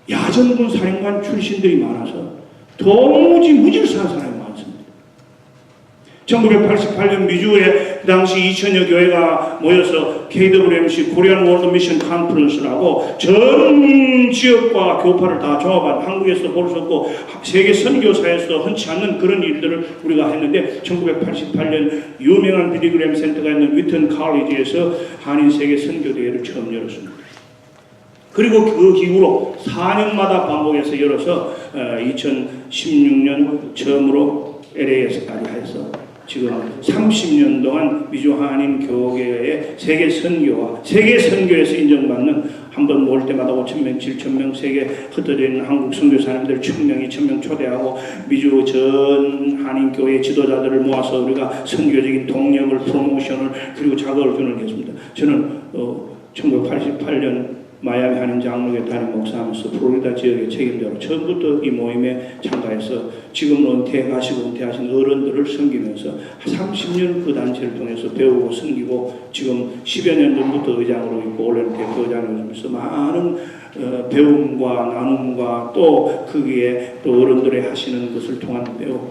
야전군 사령관 출신들이 많아서 도무지 무질서한 사람이 많습니다. 1988년 미주에 그 당시 2000여 교회가 모여서 KWMC 코리안 월드 미션 컨퍼런스라고 전 지역과 교파를 다 종합한 한국에서 볼 수 없고 세계 선교사에서 흔치 않는 그런 일들을 우리가 했는데 1988년 유명한 빌리그램 센터가 있는 위튼 칼리지에서 한인 세계 선교대회를 처음 열었습니다. 그리고 그 이후로 4년마다 반복해서 열어서 2016년 처음으로 LA에서까지 해서 지금 30년 동안 미주 한인 교계의 세계 선교와 세계 선교에서 인정받는 한 번 모을 때마다 5,000명, 7,000명 세계 흩어져 있는 한국 선교사님들 1,000명, 2,000명 초대하고 미주 전 한인 교회 지도자들을 모아서 우리가 선교적인 동력을 프로모션을 그리고 자극을 주는 게 있습니다. 저는 1988년 마이애미 한인 장로교 담임 목사하면서 플로리다 지역의 책임자로 처음부터 이 모임에 참가해서 지금은 은퇴하신 어른들을 섬기면서 30년 그 단체를 통해서 배우고 섬기고 지금 10여 년 전부터 의장으로 있고 올해는 대표의장으로서 많은 배움과 나눔과 또 거기에 또 어른들이 하시는 것을 통한 배우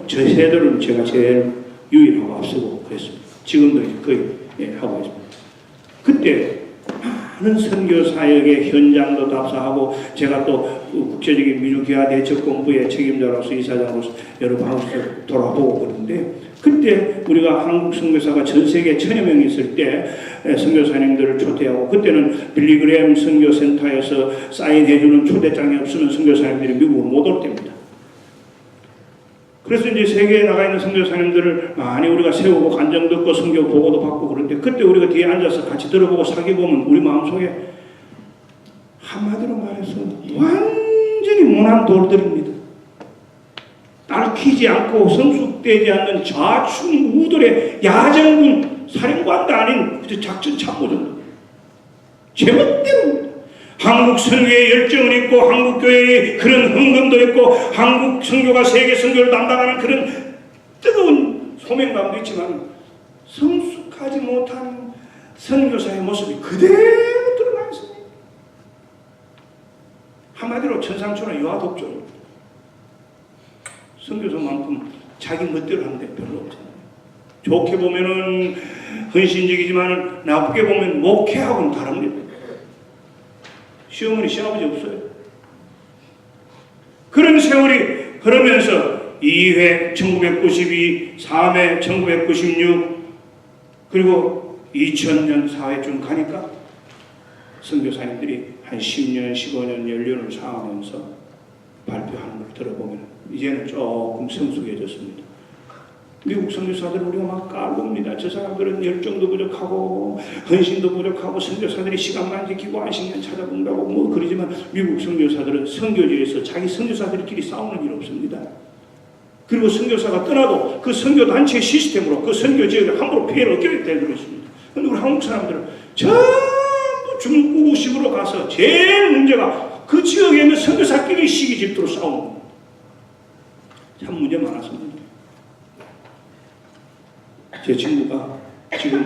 저 세대는 제가 제일 유일하고 앞서고 그랬습니다. 지금도 거의 하고 있습니다. 그때 많은 선교 사역의 현장도 답사하고 제가 또 국제적인 미주기아 대책 공부의 책임자로서 이사장으로서 여러 방식을 돌아보고 그러는데 그때 우리가 한국 선교사가 전 세계 1,000여 명 있을 때 선교사님들을 초대하고 그때는 빌리그램 선교센터에서 사인해주는 초대장이 없으면 선교사님들이 미국으로 못 올 때입니다. 그래서 이제 세계에 나가 있는 선교사님들을 많이 우리가 세우고 간증 듣고 선교 보고도 받고 그런데 그때 우리가 뒤에 앉아서 같이 들어보고 사귀보면 우리 마음속에 한마디로 말해서 완전히 모난 돌들입니다. 얽히지 않고 성숙되지 않는 좌충우돌의 야전군 사령관도 아닌 작전 참모들 제멋대로 한국 선교의 열정을 있고 한국 교회의 그런 헌금도 있고 한국 선교가 세계 선교를 담당하는 그런 뜨거운 소명감도 있지만 성숙하지 못한 선교사의 모습이 그대로 드러나 있습니다. 한마디로 천상천하 유아독존입니다. 선교사만큼 자기 멋대로 하는 데 별로 없잖아요. 좋게 보면은 헌신적이지만 나쁘게 보면 목회하고는 다릅니다. 시어머니, 시아버지 없어요. 그런 세월이 흐르면서 2회 1992, 3회 1996 그리고 2000년 4회쯤 가니까 선교사님들이 한 10년, 15년 연륜을 쌓으면서 발표하는 걸 들어보면 이제는 조금 성숙해졌습니다. 미국 선교사들은 우리가 막 깔봅니다. 저 사람들은 열정도 부족하고 헌신도 부족하고 선교사들이 시간만 지키고 안식년 찾아본다고 뭐 그러지만 미국 선교사들은 선교지에서 자기 선교사들끼리 싸우는 일 없습니다. 그리고 선교사가 떠나도 그 선교단체 시스템으로 그 선교지역에 함부로 피해를 얻게 되고 있습니다. 그런데 우리 한국 사람들은 전부 중국식으로 가서 제일 문제가 그 지역에 있는 선교사끼리 시기 질투로 싸우는 겁니다. 참 문제 많았습니다. 제 친구가 지금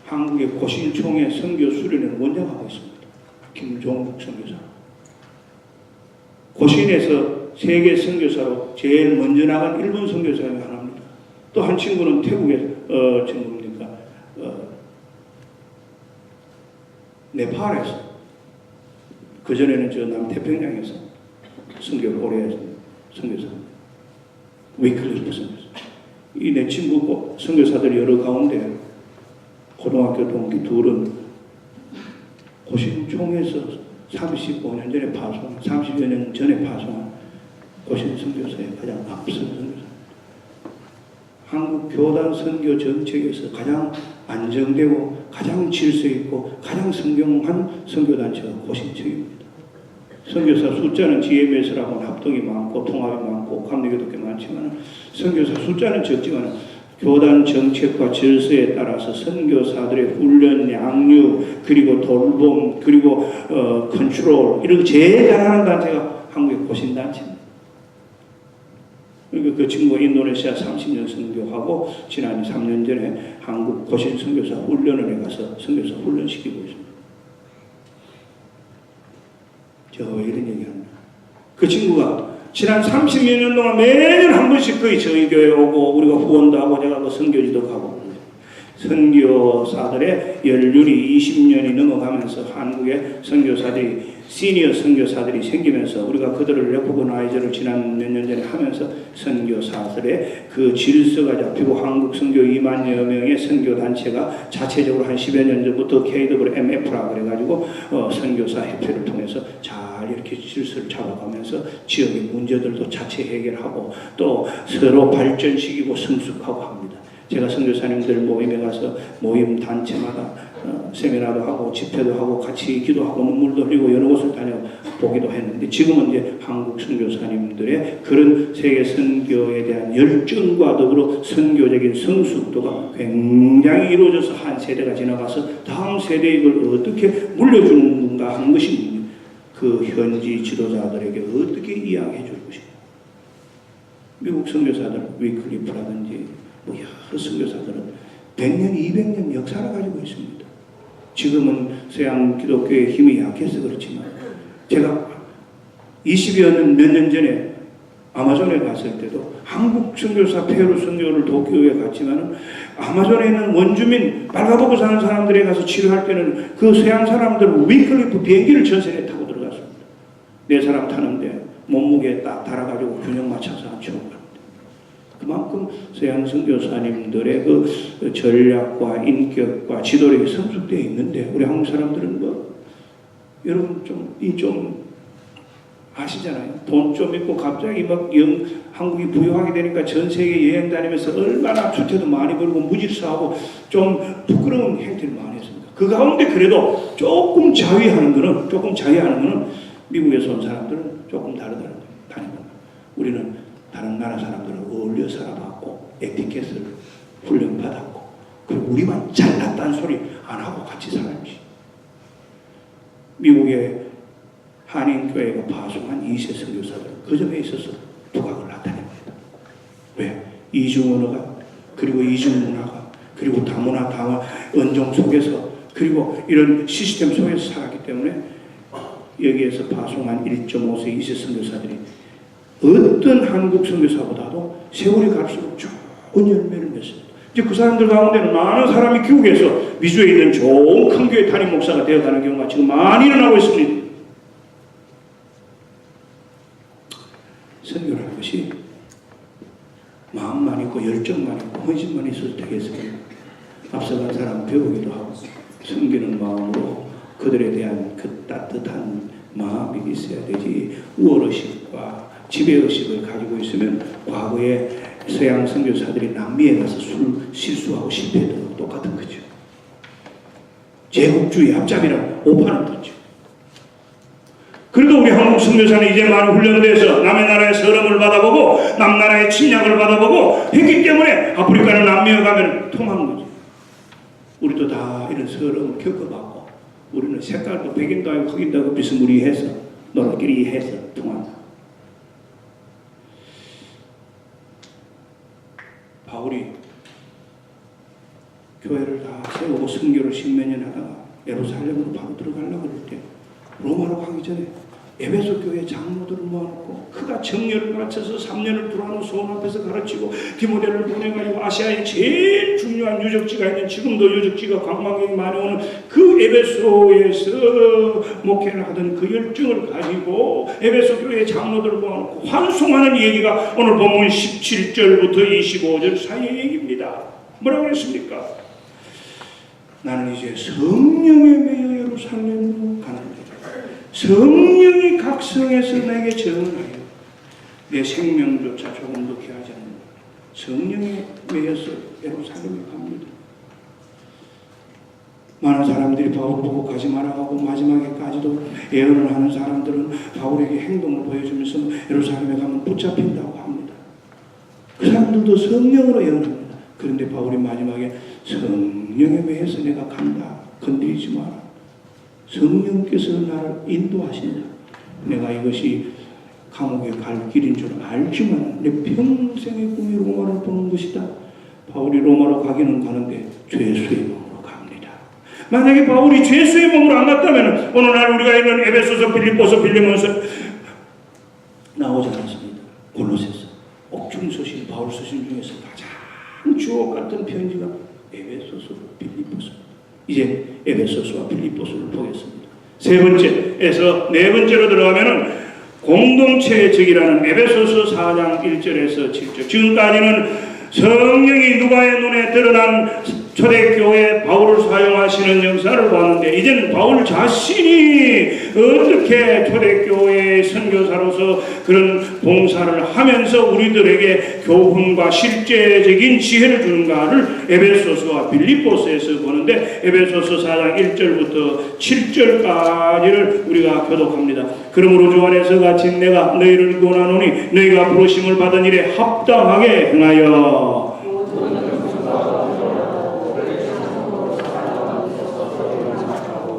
한국의 고신총회 선교 수련회를 원장하고 있습니다. 김종국 선교사. 고신에서 세계 선교사로 제일 먼저 나간 일본 선교사가 하나입니다. 또 한 친구는 태국의 친구입니까? 네팔에서 그전에는 저 남태평양에서 선교를 오래 했습니다. 선교사. 위클리프 선교사. 이 내 친구 선교사들 여러 가운데 고등학교 동기 둘은 고신총에서 35년 전에 파송한 30여 년 전에 파송한 고신 선교사의 가장 앞선 선교사. 한국 교단 선교 정책에서 가장 안정되고 가장 질서 있고 가장 성경한 선교단체가 고신청입니다. 선교사 숫자는 GMS라고는 합동이 많고 통합이 많고 감리교도 꽤 많지만 선교사 숫자는 적지만 교단 정책과 질서에 따라서 선교사들의 훈련, 양육, 그리고 돌봄, 그리고 컨트롤 이런 거 제일 잘하는 단체가 한국의 고신단체입니다. 그러니까 그 친구가 인도네시아 30년 선교하고 지난 3년 전에 한국 고신 선교사 훈련원에 가서 선교사 훈련시키고 있습니다. 제가 왜 이런 얘기합니다. 그 친구가 지난 30여 년 동안 매년 한 번씩 거의 저희 교회에 오고 우리가 후원도 하고 제가 그 선교지도 가고 선교사들의 연륜이 20년이 넘어가면서 한국의 선교사들이 시니어 선교사들이 생기면서 우리가 그들을 레코그나이저를 지난 몇 년 전에 하면서 선교사들의 그 질서가 잡히고 한국 선교 2만여 명의 선교단체가 자체적으로 한 10여 년 전부터 KWMF라 그래가지고 선교사 협회를 통해서 잘 이렇게 질서를 잡아가면서 지역의 문제들도 자체 해결하고 또 서로 발전시키고 성숙하고 합니다. 제가 선교사님들 모임에 가서 모임 단체마다 세미나도 하고 집회도 하고 같이 기도하고 눈물도 흘리고 여러 곳을 다녀보기도 했는데 지금은 이제 한국 선교사님들의 그런 세계 선교에 대한 열정과 더불어 선교적인 성숙도가 굉장히 이루어져서 한 세대가 지나가서 다음 세대에 이걸 어떻게 물려주는가 하는 것이 그 현지 지도자들에게 어떻게 이야기해 줄 것인가. 미국 선교사들 위클리프라든지 뭐 여러 선교사들은 100년, 200년 역사를 가지고 있습니다. 지금은 서양 기독교의 힘이 약해서 그렇지만 제가 20여 몇 년 전에 아마존에 갔을 때도 한국 선교사 페루 선교를 도쿄에 갔지만 아마존에 있는 원주민 말가보고 사는 사람들에 가서 치료할 때는 그 서양 사람들은 위클리프 비행기를 전선에 타고 들어갔습니다. 네 사람 타는데 몸무게에 딱 달아가지고 균형 맞춰서 치료를 합니다. 그만큼 서양 선교사님들의 그 전략과 인격과 지도력이 성숙되어 있는데 우리 한국 사람들은 뭐 여러분 좀 아시잖아요. 돈 좀 있고 갑자기 막 한국이 부유하게 되니까 전 세계 여행 다니면서 얼마나 주택도 많이 벌고 무질서하고 좀 부끄러운 행태를 많이 했습니다. 그 가운데 그래도 조금 자위하는 거는 미국에서 온 사람들은 조금 다르다는 거예요. 우리는 다른 나라 사람들은 어울려 살아봤고 에티켓을 훈련받았고 그리고 우리만 잘났다는 소리 안 하고 같이 살았지. 미국의 한인교회가 파송한 2세 선교사들은 그 점에 있어서 두각을 나타냅니다. 왜? 이중언어가 그리고 이중문화가 그리고 다문화 언종 속에서 그리고 이런 시스템 속에서 살았기 때문에 여기에서 파송한 1.5세 2세 선교사들이 어떤 한국 선교사보다도 세월이 갈수록 좋은 열매를 맺습니다. 이제 그 사람들 가운데는 많은 사람이 귀국해서 미주에 있는 좋은 큰 교회 담임 목사가 되어가는 경우가 지금 많이 일어나고 있습니다. 선교라는 것이 마음만 있고 열정만 있고 헌신만 있어도 되겠습니다. 앞서간 사람 배우기도 하고 섬기는 마음으로 그들에 대한 그 따뜻한 마음이 있어야 되지 우월의식과 지배의식을 가지고 있으면 과거에 서양 선교사들이 남미에 가서 실수하고 실패했던 거 똑같은 거죠. 제국주의 앞잡이라고 오판을 떴죠. 그래도 우리 한국 선교사는 이제 많이 훈련돼서 남의 나라의 서름을 받아보고 남나라의 침략을 받아보고 했기 때문에 아프리카는 남미에 가면 통하는 거죠. 우리도 다 이런 서름을 겪어봤고 우리는 색깔도 백인도 아니고 흑인도 아니고 비스무리해서 너희끼리 해서 통한다. 바울이 교회를 다 세우고 선교를 10몇 년 하다가 예루살렘으로 바로 들어가려고 그럴 때 로마로 가기 전에 에베소 교회 장로들을 모아놓고 그가 정렬을 가르쳐서 3년을 두라노 소원 앞에서 가르치고 디모데를 보내가지고 아시아에 제일 중요한 유적지가 있는 지금도 유적지가 관광객이 많이 오는 그 에베소에서 목회를 하던 그 열정을 가지고 에베소 교회 장로들을 모아놓고 환송하는 얘기가 오늘 본문 17절부터 25절 사이의 얘기입니다. 뭐라고 했습니까? 나는 이제 성령에 매여 예루살렘으로 가는 거다. 성령이 각성해서 내게 전하여 내 생명조차 조금도 귀하지 않는 성령에 매여서 예루살렘에 갑니다. 많은 사람들이 바울 보고 가지 마라 하고 마지막에까지도 예언을 하는 사람들은 바울에게 행동을 보여주면서 예루살렘에 가면 붙잡힌다고 합니다. 그 사람들도 성령으로 예언합니다. 그런데 바울이 마지막에 성령에 매여서 내가 간다. 건드리지 마라. 성령께서 나를 인도하신다. 내가 이것이 감옥에 갈 길인 줄 알지만 내 평생의 꿈이 로마를 보는 것이다. 바울이 로마로 가기는 가는데 죄수의 몸으로 갑니다. 만약에 바울이 죄수의 몸으로 안 갔다면 어느 날 우리가 있는 에베소서, 빌립보서, 빌리몬서 나오지 않았습니다. 골로새서, 옥중서신, 바울 서신 중에서 가장 주옥 같은 편지가 에베소서, 빌립보서. 이제 에베소서와 빌립보서를 보겠습니다. 세 번째에서 네 번째로 들어가면은 공동체적이라는 에베소서 4장 1절에서 7절. 지금까지는 성령이 누가의 눈에 드러난 초대교회 바울을 사용하시는 역사를 봤는데 이제는 바울 자신이 어떻게 초대교회의 선교사로서 그런 봉사를 하면서 우리들에게 교훈과 실제적인 지혜를 주는가를 에베소서와 빌립보서에서 보는데 에베소서 4장 1절부터 7절까지를 우리가 교독합니다. 그러므로 주 안에서 갇힌 내가 너희를 권하노니 너희가 부르심을 받은 일에 합당하게 행하여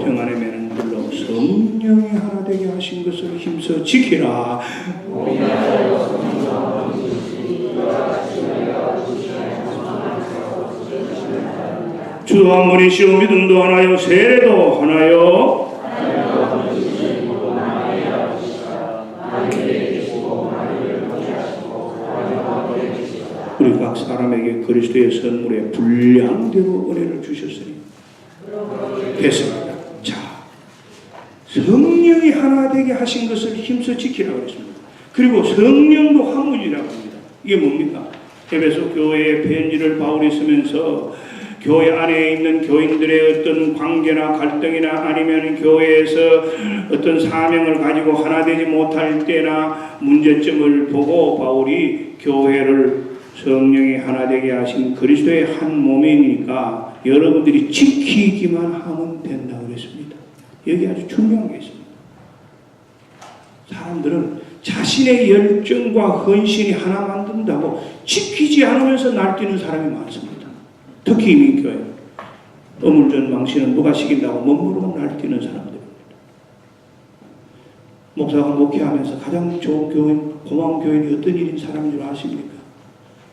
평안의 매는 불러 성령이 하나 되게 하신 것을 힘써 지키라. 주도 한 분이시오 믿음도 하나요 세례도 하나요. 우리 각 사람에게 그리스도의 선물에 분량대로 은혜를 주셨으니 됐습니다. 자, 성령이 하나 되게 하신 것을 힘써 지키라고 했습니다. 그리고 성령도 한 분이라고 합니다. 이게 뭡니까? 에베소 교회의 편지를 바울이 쓰면서 교회 안에 있는 교인들의 어떤 관계나 갈등이나 아니면 교회에서 어떤 사명을 가지고 하나 되지 못할 때나 문제점을 보고 바울이 교회를 성령이 하나 되게 하신 그리스도의 한 몸이니까 여러분들이 지키기만 하면 된다고 그랬습니다. 여기 아주 중요한 게 있습니다. 사람들은 자신의 열정과 헌신이 하나 만든다고 지키지 않으면서 날뛰는 사람이 많습니다. 특히 이민교회 어물전 망신은 누가 시킨다고 멋모르고 날뛰는 사람들입니다. 목사가 목회하면서 가장 좋은 교인, 고마운 교인이 어떤 일인 사람인 줄 아십니까?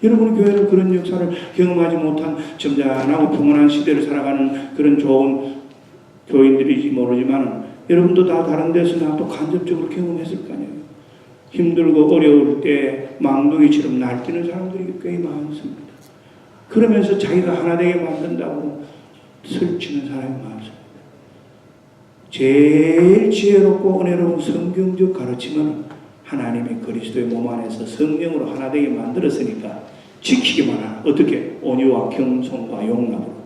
여러분 교회는 그런 역사를 경험하지 못한 점잖하고 평온한 시대를 살아가는 그런 좋은 교인들이지 모르지만 여러분도 다 다른 데서 나도 간접적으로 경험했을 거 아니에요. 힘들고 어려울 때 망둥이처럼 날뛰는 사람들이 꽤 많습니다. 그러면서 자기가 하나 되게 만든다고 설치는 사람이 많습니다. 제일 지혜롭고 은혜로운 성경적 가르침은 하나님이 그리스도의 몸 안에서 성령으로 하나 되게 만들었으니까 지키기만 하라. 어떻게? 온유와 겸손과 용납으로.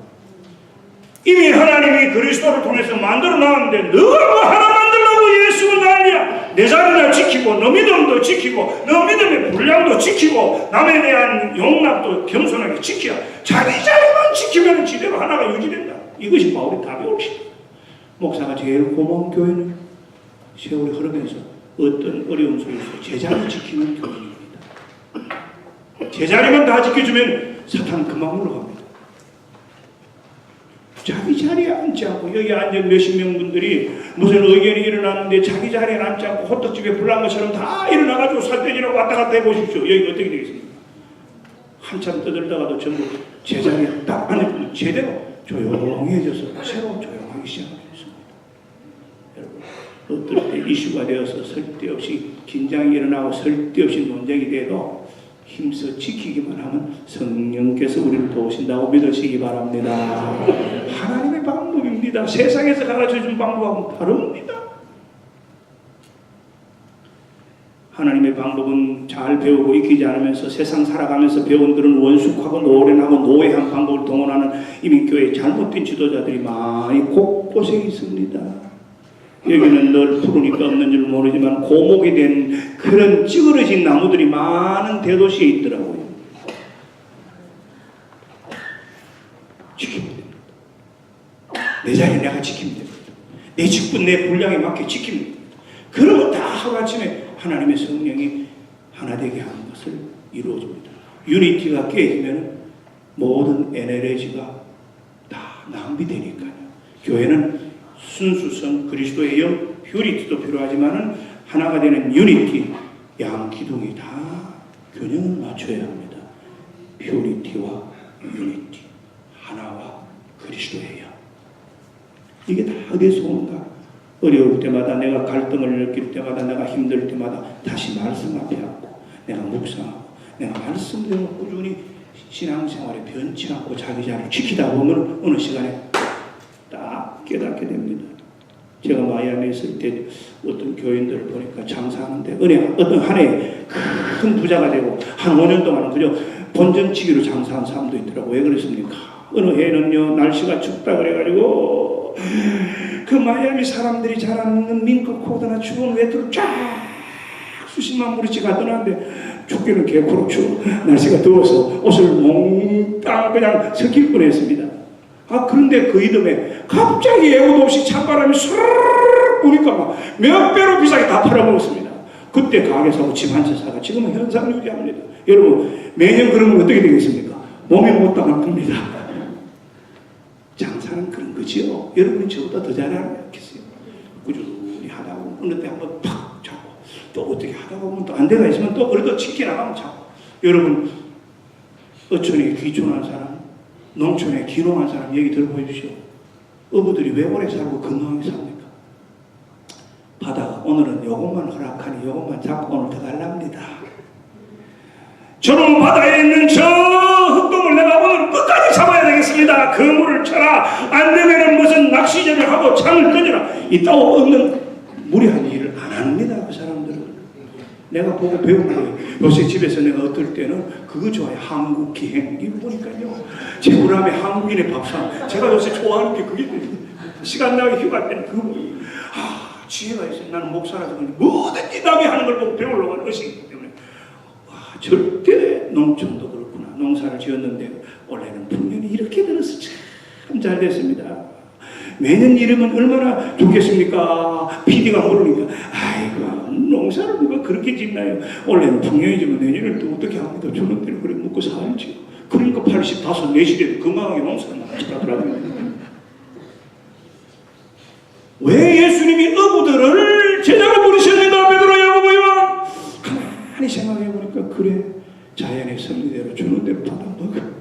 이미 하나님이 그리스도를 통해서 만들어 놨는데 너가 뭐 하나 만들려고 예수는 난리야. 내 자리나 지키고 너 믿음도 지키고 너 믿음의 분량도 지키고 남에 대한 용납도 겸손하게 지켜야 자기 자리만 지키면 지대로 하나가 유지된다. 이것이 바울이 다 배웁시다. 목사가 제일 고마운 교회는 세월이 흐르면서 어떤 어려움 속에서 제자리 지키는 교회입니다. 제자리만 다 지켜주면 사탄 금방 물러갑니다. 자기 자리에 앉지 않고 여기 앉은 몇십 명 분들이 무슨 의견이 일어나는데 자기 자리에 앉지 않고 호떡집에 불난 것처럼 다 일어나가지고 살떼지라고 왔다 갔다 해보십시오. 여기 어떻게 되겠습니까? 한참 떠들다가도 전부 제자리에 딱 앉으면 제대로 조용해져서 새로 조용하기 시작하겠습니다. 여러분 어떨 때 이슈가 되어서 쓸데없이 긴장이 일어나고 쓸데없이 논쟁이 돼도 힘써 지키기만 하면 성령께서 우리를 도우신다고 믿으시기 바랍니다. 하나님의 방법입니다. 세상에서 가르쳐준 방법하고는 다릅니다. 하나님의 방법은 잘 배우고 익히지 않으면서 세상 살아가면서 배운 그런 원숙하고 노련하고 노예한 방법을 동원하는 이민교회의 잘못된 지도자들이 많이 곳곳에 있습니다. 여기는 늘 푸르니까 없는 줄 모르지만 고목이 된 그런 찌그러진 나무들이 많은 대도시에 있더라고요. 지키면 됩니다. 내 자리 내가 지키면 됩니다. 내 직분 내 분량에 맞게 지키면 됩니다. 그러면 다 하루아침에 하나님의 성령이 하나 되게 하는 것을 이루어줍니다. 유니티가 깨지면 모든 에너지가 다 낭비되니까요. 교회는 순수성, 그리스도의 영, 휴리티도 필요하지만은 하나가 되는 유니티, 양 기둥이 다 균형을 맞춰야 합니다. 휴리티와 유니티, 하나와 그리스도의 영. 이게 다 어디서 오는가? 어려울 때마다, 내가 갈등을 느낄 때마다, 내가 힘들 때마다 다시 말씀 앞에 앉고 내가 묵상하고 내가 말씀대로 꾸준히 신앙생활에 변치 않고 자기 자리를 지키다 보면 어느 시간에 딱 깨닫게 됩니다. 제가 마이애미에 있을 때 어떤 교인들을 보니까 장사하는데 어떤 한 해에 큰 부자가 되고 한 5년 동안 그저 본전치기로 장사한 사람도 있더라고요. 왜 그랬습니까? 어느 해에는요 날씨가 춥다 그래가지고 그 마이애미 사람들이 잘 아는 밍크 코드나 추운 외투를 쫙 수십만 무리씩 가더라는데 춥기는 개코로 추워 날씨가 더워서 옷을 몽땅 그냥 섞일 뻔했습니다. 그런데 그 이듬해 갑자기 예고도 없이 찬바람이 스르르르 부니까 막 몇 배로 비싸게 다 팔아먹었습니다. 그때 가게 사고 집 한 채 사가 지금은 현상 유지합니다. 여러분 매년 그러면 어떻게 되겠습니까? 몸이 못 당할 겁니다. 장사는 그런 거지요. 여러분이 저보다 더 잘하겠어요. 꾸준히 하다 보면 어느 때 한번 팍 잡고 또 어떻게 하다 보면 또 안 되가 있으면 또 그래도 지켜나가면 잡고. 여러분 어촌에 귀촌한 사람, 농촌에 귀농한 사람 얘기 들어보십시오. 어부들이 왜 오래 살고 건강하게 삽니까? 바다가 오늘은 요것만 허락하니 요것만 잡고 오늘 더 갈랍니다. 저놈 바다에 있는 저 흑동을 내가 오늘 끝까지 잡아야 되겠습니다. 그물을 쳐라. 안 되면은 무슨 낚시질을 하고 창을 던져라. 이따오 없는 무리한 일을 안 합니다. 그 사람들은. 내가 보고 배운 거예요. 요새 집에서 내가 어떨 때는 그거 좋아해. 한국 기행. 이거 보니까요. 제구람의 한국인의 밥상. 제가 요새 좋아하는 게 그게 시간 나게 휴가 때는 그거 보여요. 지혜가 있어요. 나는 목사라서 뭐든지 남이 하는 걸 보고 배우려고 하는 것이기 때문에 절대 농촌도 그렇구나. 농사를 지었는데 올해는 풍년이 이렇게 들어서 참 잘 됐습니다. 매년 이러면 얼마나 좋겠습니까? PD가 모르니까 아이고 농사를 누가 그렇게 짓나요? 올해는 풍년이지만 내년을 또 어떻게 합니다. 저런 때는 그래 먹고 살지. 그러니까 85, 4시대도 건강하게 농사를 하더라고요. 왜 예수님이 어부들을 제자로 부르셨는가? 베드로, 야고보, 요한. 가만히 생각해보니까 그래 자연의 섭리대로 주는 대로 받아먹어.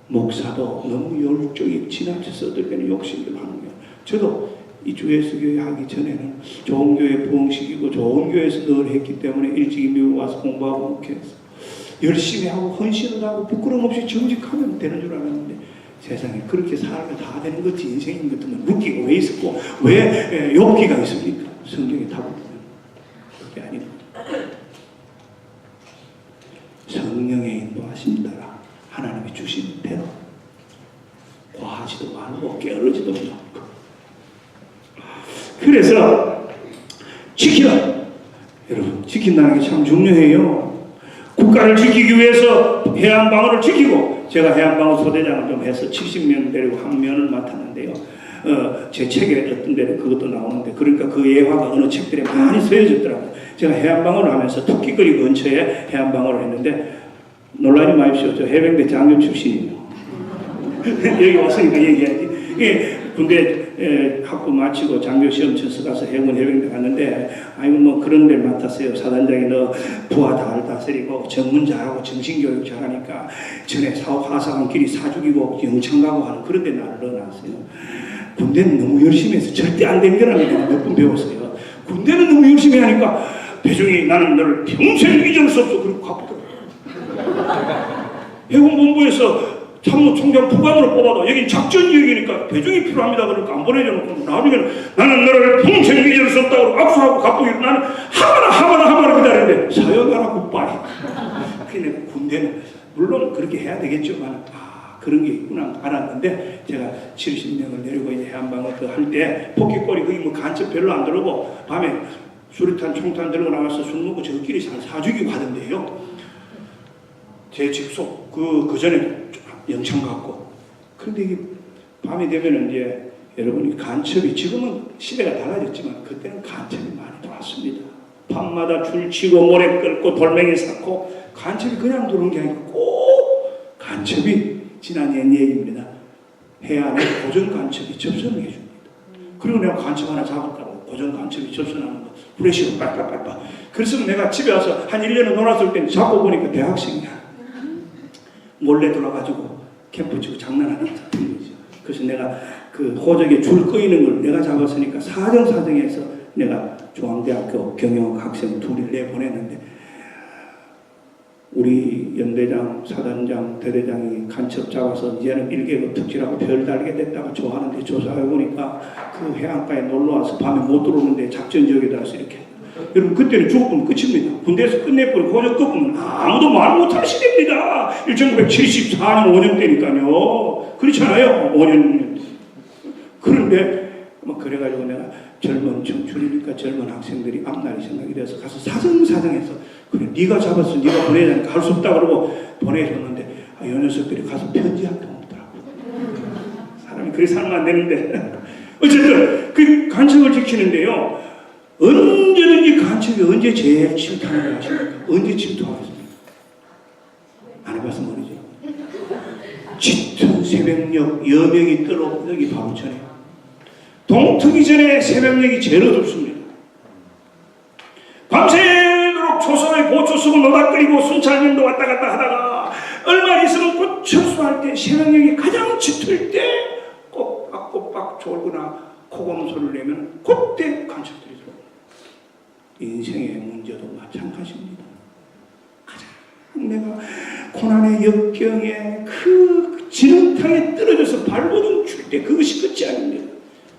목사도 너무 열정이 지나쳐서 어떨 때는 욕심도 많은 거예요. 저도 이 주예수교회 하기 전에는 좋은 교회 부흥시키고 좋은 교회에서 늘 했기 때문에 일찍이 미국 와서 공부하고 이렇게 해서 열심히 하고 헌신을 하고 부끄럼 없이 정직하면 되는 줄 알았는데 세상에 그렇게 살면 다 되는 거지. 인생인 것들은 묻기가 왜 있었고 왜 욕기가 있습니까? 성경에 답을 보면 그게 아닙니다. 성령의 인도하심 따라 하나님이 주신 대로 과하지도 말고 게으르지도 말고. 그래서 지키라. 여러분 지킨다는 게 참 중요해요. 국가를 지키기 위해서 해안방어를 지키고, 제가 해안방어 소대장을 좀 해서 70명 데리고 한 면을 맡았는데요. 제 책에 어떤 데는 그것도 나오는데, 그러니까 그 예화가 어느 책들에 많이 쓰여졌더라고요. 제가 해안방어를 하면서 토끼거리 근처에 해안방어를 했는데, 놀라지 마십시오. 저 해병대 장교 출신이에요. 여기 왔으니까 얘기해야지. 군대 학부 마치고 장교 시험 쳐서 가서 해군 해병대 갔는데, 아이고 뭐 그런 데를 맡았어요. 사단장이 너 부하 다 다스리고 전문 잘하고 정신교육 잘하니까 전에 화사한끼리 사죽이고 영창 가고 하는 그런 데 나를 넣어놨어요. 군대는 너무 열심히 해서 절대 안 되는 거라는 걸 몇 번 배웠어요. 군대는 너무 열심히 하니까 배종이 나는 너를 평생 잊을 수 없어. 그리고 가보더라고요. 해군본부에서 참모총장 부관으로 뽑아도 여긴 작전지역이니까 배정이 필요합니다. 그러니까 안 보내줘놓고 나중에는 나는 너를 평생 잊을 수 없다고 악수하고 갑자기 나는 하마나 기다리는데 사여가라 굿바이. 그러니까 군대는 물론 그렇게 해야 되겠지만 그런 게 있구나 알았는데, 제가 70명을 내리고 이제 해안방어 할 때 포켓골이 거기 뭐 간첩 별로 안 들어오고 밤에 수류탄 총탄 들고 나가서 술 먹고 저끼리 사죽이고 하던데요. 제 직속 그 전에 영창 갔고. 그런데 이게 밤이 되면은 이제 여러분이 간첩이, 지금은 시대가 달라졌지만 그때는 간첩이 많이 들어왔습니다. 밤마다 줄 치고 모래 끌고 돌멩이 쌓고, 간첩이 그냥 들어온 게 아니고 꼭 간첩이, 지난 옛 얘기입니다. 해안에 고정 간첩이 접선을 해줍니다. 그리고 내가 간첩 하나 잡았다고 고정 간첩이 접선하는 거 후레쉬로 빨빨빨빨. 그래서 내가 집에 와서 한 1년을 놀았을 때 잡고 보니까 대학생이야. 몰래 들어가지고 캠프 치고 장난하는 거죠. 그래서 내가 그 호적에 줄 끄이는 걸 내가 잡았으니까 사정사정해서 내가 중앙대학교 경영학 학생 둘을 내보냈는데, 우리 연대장, 사단장, 대대장이 간첩 잡아서 이제는 1계급 특지라고 별 달게 됐다고 좋아하는데, 조사해보니까 그 해안가에 놀러와서 밤에 못 들어오는데 작전 지역에 들어서 이렇게. 여러분, 그때는 죽으면 끝입니다. 군대에서 끝내버리고 호적 끄면 아무도 말 못할 시대입니다. 1974년 5년 때니까요. 그렇잖아요. 5년. 그런데 뭐 그래가지고 내가 젊은 청춘이니까 젊은 학생들이 앞날이 생각이 돼서 가서 사정사정해서, 그래 네가 잡았어, 네가 보내자니까 할 수 없다 그러고 보내줬는데, 요 녀석들이 가서 편지 한 통 없더라고. 사람이 그래 살면 안 되는데. 어쨌든 그 간첩을 지키는데요, 언제든지 간첩이 언제 제일 침투하는 거 아십니까? 언제 침투하겠습니까? 안 해봐서 모르죠. 짙은 새벽녘 여명이 뜨러 여기 바로 전에, 동트기 전에 새벽녘이 제일 어둡습니다. 밤새도록 초선의 보초석을 노닥거리고 순찰님도 왔다 갔다 하다가 얼마 있으면 곧 철수할 때, 새벽녘이 가장 짙을 때 꼬박꼬박 졸거나 코고는 소리를 내면 그때 간첩들이 들어옵니다. 인생의 문제도 마찬가지입니다. 가장 내가 고난의 역경에 그 지렁탕에 떨어져서 발버둥 칠 때 그것이 끝이 아닙니다.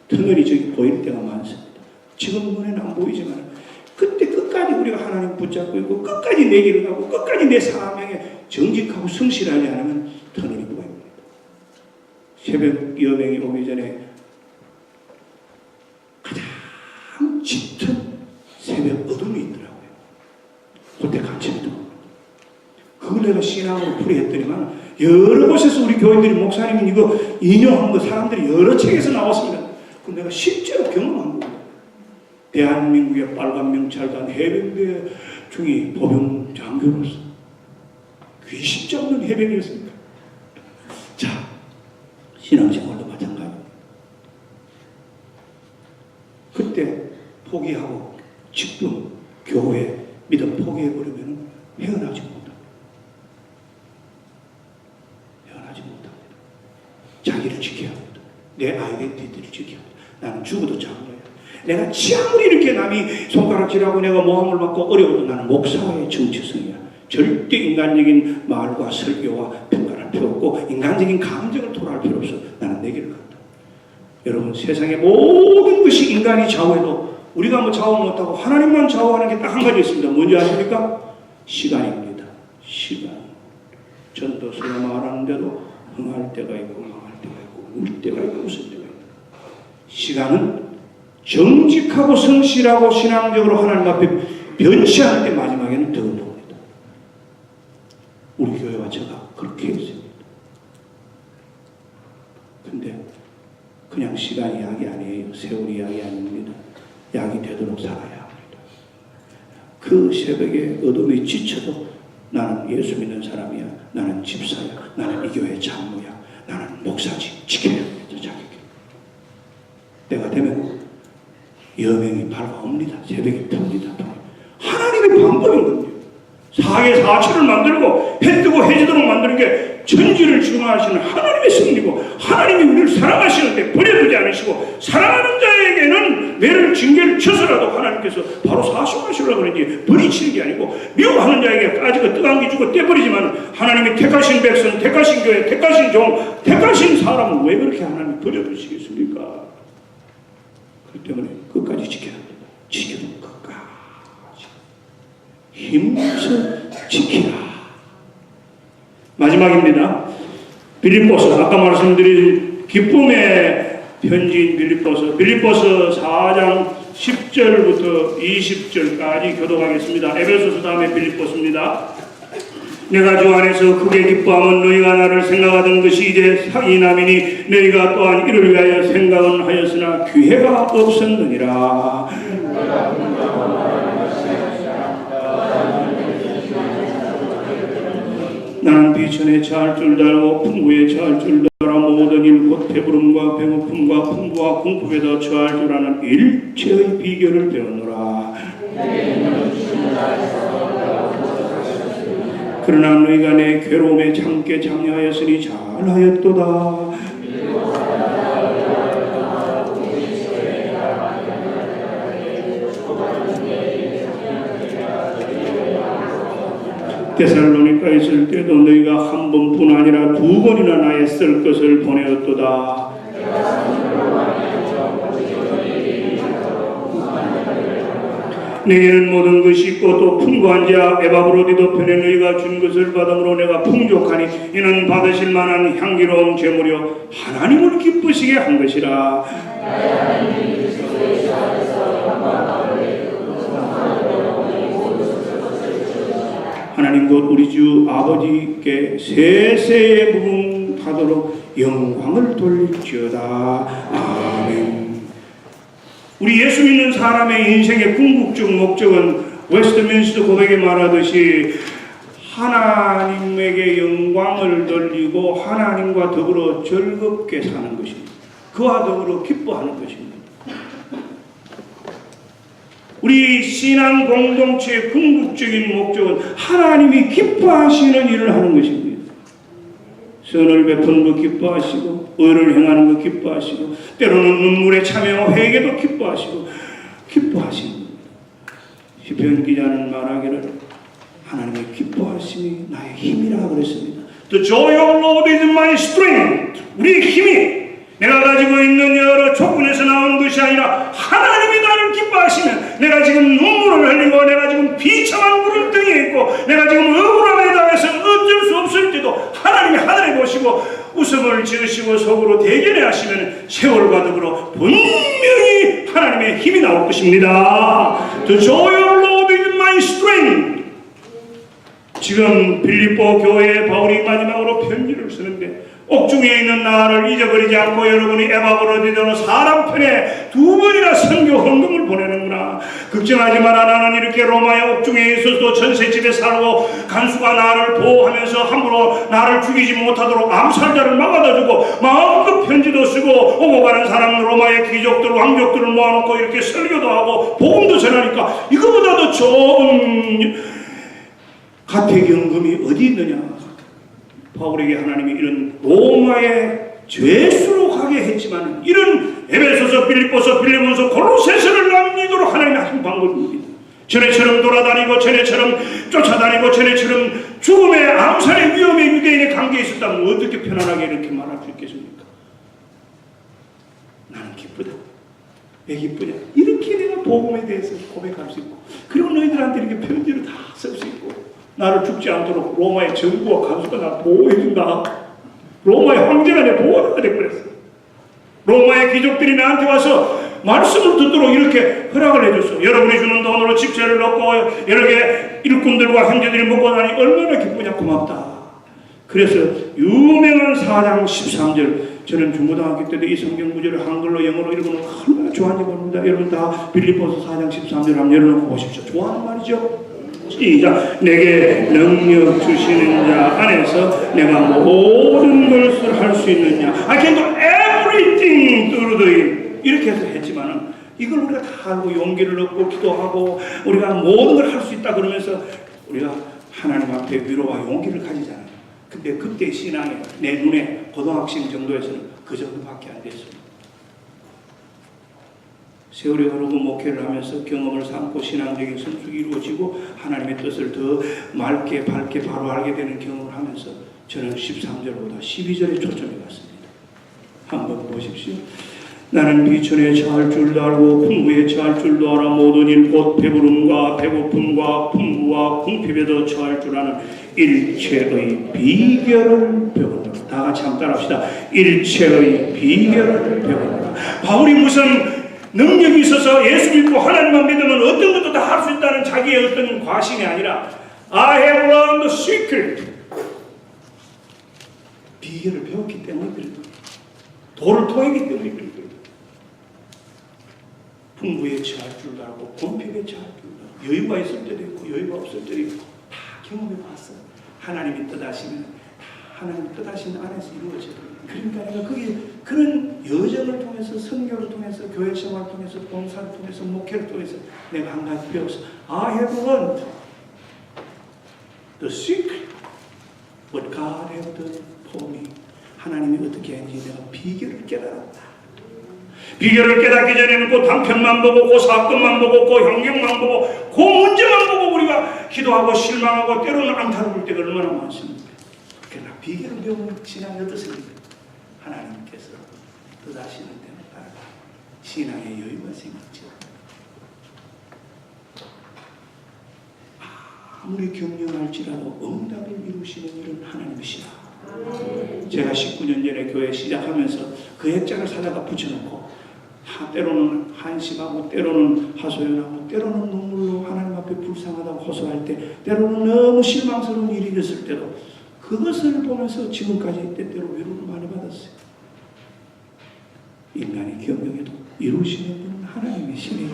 터널이 저기 보일 때가 많습니다. 지금 눈에는 안 보이지만 그때 끝까지 우리가 하나님 붙잡고 있고 끝까지 내 길을 가고 끝까지 내 사명에 정직하고 성실하지 않으면 터널이 보입니다. 새벽 여명이 오기 전에 가장 짙은 새벽 어둠이 있더라고요. 그때 간첩이 들어옵니다. 그걸 내가 신앙으로 풀이했더니만 여러 곳에서 우리 교인들이, 목사님은 이거 인용한 거 사람들이 여러 책에서 나왔습니다. 그 내가 실제로 경험한 겁니다. 대한민국의 빨간 명찰단 해병대 중위 보병 장교로서 귀신 잡는 해병이었습니다. 자, 신앙생활도 마찬가지입니다. 그때 포기하고 지금 교회 믿음 포기해버리면 헤어나지 못합니다. 헤어나지 못합니다. 자기를 지켜야 합니다. 내 아이덴티티를 지켜야 합니다. 나는 죽어도 장로야. 내가 아무리 이렇게 남이 손가락질하고 내가 모함을 받고 어려워도 나는 목사의 정체성이야. 절대 인간적인 말과 설교와 평가를 필요 없고 인간적인 감정을 토로할 필요 없어. 나는 내 길을 간다. 여러분, 세상의 모든 것이 인간이 좌우해도 우리가 뭐 좌우 못하고 하나님만 좌우하는 게 딱 한 가지 있습니다. 뭔지 아십니까? 시간입니다. 시간. 전도서가 말하는데도 흥할 때가 있고 망할 때가 있고 울 때가 있고 웃을 때가 있고, 시간은 정직하고 성실하고 신앙적으로 하나님 앞에 변치할 때 마지막에는 더 옵니다. 우리 교회와 제가 그렇게 했습니다. 근데 그냥 시간이 약이 아니에요. 세월이 약이 아닙니다. 약이 되도록 살아야 합니다. 그 새벽에 어둠이 지쳐도 나는 예수 믿는 사람이야. 나는 집사야. 나는 이 교회 장로야. 나는 목사지. 지켜야 합니다. 자기 때가 되면 여명이 밝아옵니다. 새벽이 듭니다. 하나님의 방법인 겁니다. 사계 사철을 만들고 해 뜨고 해 지도록 만드는 게 천지를 주관하시는 하나님의 섭리고, 하나님이 우리를 사랑하시는데 버려두지 않으시고, 사랑하는 자에게는 매를 징계를 쳐서라도 하나님께서 바로 사수하시려고 그러지 버리치는 게 아니고, 미워하는 자에게 까지고 뜨거운 게 주고 떼버리지만, 하나님이 택하신 백성, 택하신 교회, 택하신 종, 택하신 사람은 왜 그렇게 하나님이 버려두시겠습니까? 그렇기 때문에 끝까지 지켜야 합니다. 지켜도 끝까지 힘써 지키라. 마지막입니다. 빌립보서, 아까 말씀드린 기쁨의 편지인 빌립보서 4장 10절부터 20절까지 교독하겠습니다. 에베소서 다음에 빌립보서입니다. 내가 주 안에서 크게 기뻐함은 너희가 나를 생각하던 것이 이제 상이남이니 너희가 또한 이를 위하여 생각은 하였으나 기회가 없었느니라. 나는 비천에 처할 줄도 알고 풍부에 처할 줄도 알아 모든 일 곧 배부름과 배고픔과 풍부와 공급에도 처할 줄 아는 일체의 비결을 배웠노라. 그러나 너희가 내 괴로움에 참게 참여하였으니 잘하였도다. 데살로니가에 있을 때도 너희가 한 번뿐 아니라 두 번이나 나의 쓸 것을 보내었도다. 내게는 모든 것이 있고 또 풍부한 자 에바브로디도 편에 너희가 준 것을 받음으로 내가 풍족하니 이는 받으실 만한 향기로운 제물이요 하나님을 기쁘시게 한 것이라. 하나님 곧 우리 주 아버지께 세세에 무궁하도록 영광을 돌릴지어다. 아멘. 우리 예수 믿는 사람의 인생의 궁극적 목적은 웨스트민스터 고백에 말하듯이 하나님에게 영광을 돌리고 하나님과 더불어 즐겁게 사는 것입니다. 그와 더불어 기뻐하는 것입니다. 우리 신앙 공동체의 궁극적인 목적은 하나님이 기뻐하시는 일을 하는 것입니다. 선을 베푸는 것 기뻐하시고 의를 행하는 것 기뻐하시고 때로는 눈물에 참여하고 회개도 기뻐하시고 기뻐하십니다. 시편 기자는 말하기를 하나님의 기뻐하심이 나의 힘이라 그랬습니다. The joy of the Lord is my strength. 우리의 힘이 내가 가지고 있는 여러 조건에서 나온 것이 아니라 하나님이 나를 기뻐하시면 내가 지금 눈물을 흘리고 내가 지금 비참한 물을 등에 있고 내가 지금 억울함에 당해서 어쩔 수 없을 때도 하나님이 하늘에 보시고 웃음을 지으시고 속으로 대견해 하시면 세월과 더불어 분명히 하나님의 힘이 나올 것입니다. The joy of the Lord is my strength. 지금 빌립보 교회에 바울이 마지막으로 편지를 쓰는데 옥중에 있는 나를 잊어버리지 않고 여러분이 에바브로디도로 사람 편에 두 번이나 선교 헌금을 보내는구나. 걱정하지 마라. 나는 이렇게 로마의 옥중에 있어도 전셋집에 살고 간수가 나를 보호하면서 함부로 나를 죽이지 못하도록 암살자를 막아다주고 마음껏 편지도 쓰고 오고 가는 사람 로마의 귀족들 왕족들을 모아놓고 이렇게 설교도 하고 복음도 전하니까 이거보다도 좋은 가택연금이 어디 있느냐. 바울에게 하나님이 이런 로마의 죄수로 가게 했지만 이런 에베소서, 빌립보서, 빌레몬서, 골로새서를 남기도록 하나님이 하신 방법입니다. 전에처럼 돌아다니고 전에처럼 쫓아다니고 전에처럼 죽음의 암살의 위험에 유대인의 관계에 있었다면 어떻게 편안하게 이렇게 말할 수 있겠습니까? 나는 기쁘다. 왜 기쁘냐? 이렇게 내가 복음에 대해서 고백할 수 있고 그리고 너희들한테 이렇게 편지를 다 쓸 수 있고 나를 죽지 않도록 로마의 정부와 간수가 나 보호해준다. 로마의 황제가 내 보호하게 돼버렸어. 로마의 귀족들이 나한테 와서 말씀을 듣도록 이렇게 허락을 해줬어. 여러분이 주는 돈으로 집세를 넣고 여러 개 일꾼들과 형제들이 먹고 나니 얼마나 기쁘냐. 고맙다. 그래서 유명한 4장 13절 저는 중고등학교 때도 이 성경 구절을 한글로 영어로 읽어놓으면 얼마나 좋아하는지 모릅니다. 여러분 다 빌립보서 4장 13절 한번 열어놓고 보십시오. 좋아하는 말이죠. 시작. 내게 능력 주시는 자 안에서 내가 모든 것을 할 수 있느냐. I can do everything through him. 이렇게 해서 했지만은 이걸 우리가 다 알고 용기를 얻고 기도하고 우리가 모든 걸 할 수 있다 그러면서 우리가 하나님 앞에 위로와 용기를 가지잖아요. 근데 그때 신앙에 내 눈에 고등학생 정도에서는 그 정도밖에 안 됐습니다. 세월이 흐르고 목회를 하면서 경험을 삼고 신앙적인 성숙이 이루어지고 하나님의 뜻을 더 맑게 밝게 바로 알게 되는 경험을 하면서 저는 13절보다 12절에 초점이 갔습니다. 한번 보십시오. 나는 비천에 처할 줄도 알고 풍부에 처할 줄도 알아. 모든 일 곧 배부름과 배고픔과 풍부와 궁핍에도 처할 줄 아는 일체의 비결을 배우노라. 다 같이 한번 따라합시다. 일체의 비결을 배우노라. 바울이 무슨 능력이 있어서 예수 믿고 하나님만 믿으면 어떤 것도 다 할 수 있다는 자기의 어떤 과신이 아니라 I have learned the secret. 비결을 배웠기 때문에 그런 거예요. 도를 통했기 때문에 그런 거예요. 풍부에 처할 줄도 알고 궁핍에 처할 줄도 알고 여유가 있을 때도 있고 여유가 없을 때도 있고 다 경험해 봤어요. 하나님이 뜻하시면 하나님 뜻하신 안에서 이루어져요. 그러니까 내가 거기 그런 여정을 통해서 선교를 통해서 교회 생활을 통해서 봉사를 통해서 목회를 통해서 내가 한 가지 배웠어. I have learned the secret what God has done for me. 하나님이 어떻게 했는지 내가 비결을 깨달았다. 비결을 깨닫기 전에는 그 단편만 보고 그 사건만 보고 그 형경만 보고 그 문제만 보고 우리가 기도하고 실망하고 때로는 안타를 볼 때가 얼마나 많습니까? 그러나 비결을 배우면 신앙이 어떻습니까? 하나님께서 뜻하시는 대로 따라가 신앙의 여유가 생기죠. 아무리 경영할지라도 응답을 이루시는 일은 하나님이시라. 제가 19년 전에 교회 시작하면서 그 액자를 사다가 붙여놓고 때로는 한심하고 때로는 하소연하고 때로는 눈물로 하나님 앞에 불쌍하다고 호소할 때 때로는 너무 실망스러운 일이 있을 때도 그것을 보면서 지금까지 때때로 위로를 많이 받았어요. 인간이 경영에도 이루시는 분은 하나님이시니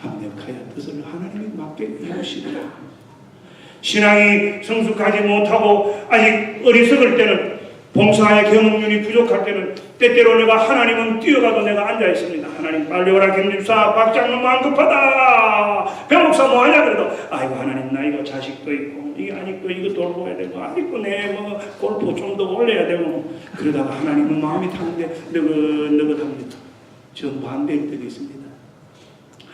합력하여 뜻을 하나님이 맡게 이루시리라. 신앙이 성숙하지 못하고 아직 어리석을 때는 봉사의 경험률이 부족할 때는 때때로 내가 하나님은 뛰어가도 내가 앉아 있습니다. 하나님 빨리 오라 김집사 박장로 마음 급하다. 병목사 뭐하냐 그래도 아이고 하나님 나 이거 자식도 있고 이게 아직도 이거 돌보아야 되고 아직도 내 뭐 골프 좀 더 올려야 되고 그러다가 하나님은 마음이 타는데 너긋너긋합니다. 전 반대일 때도 있습니다.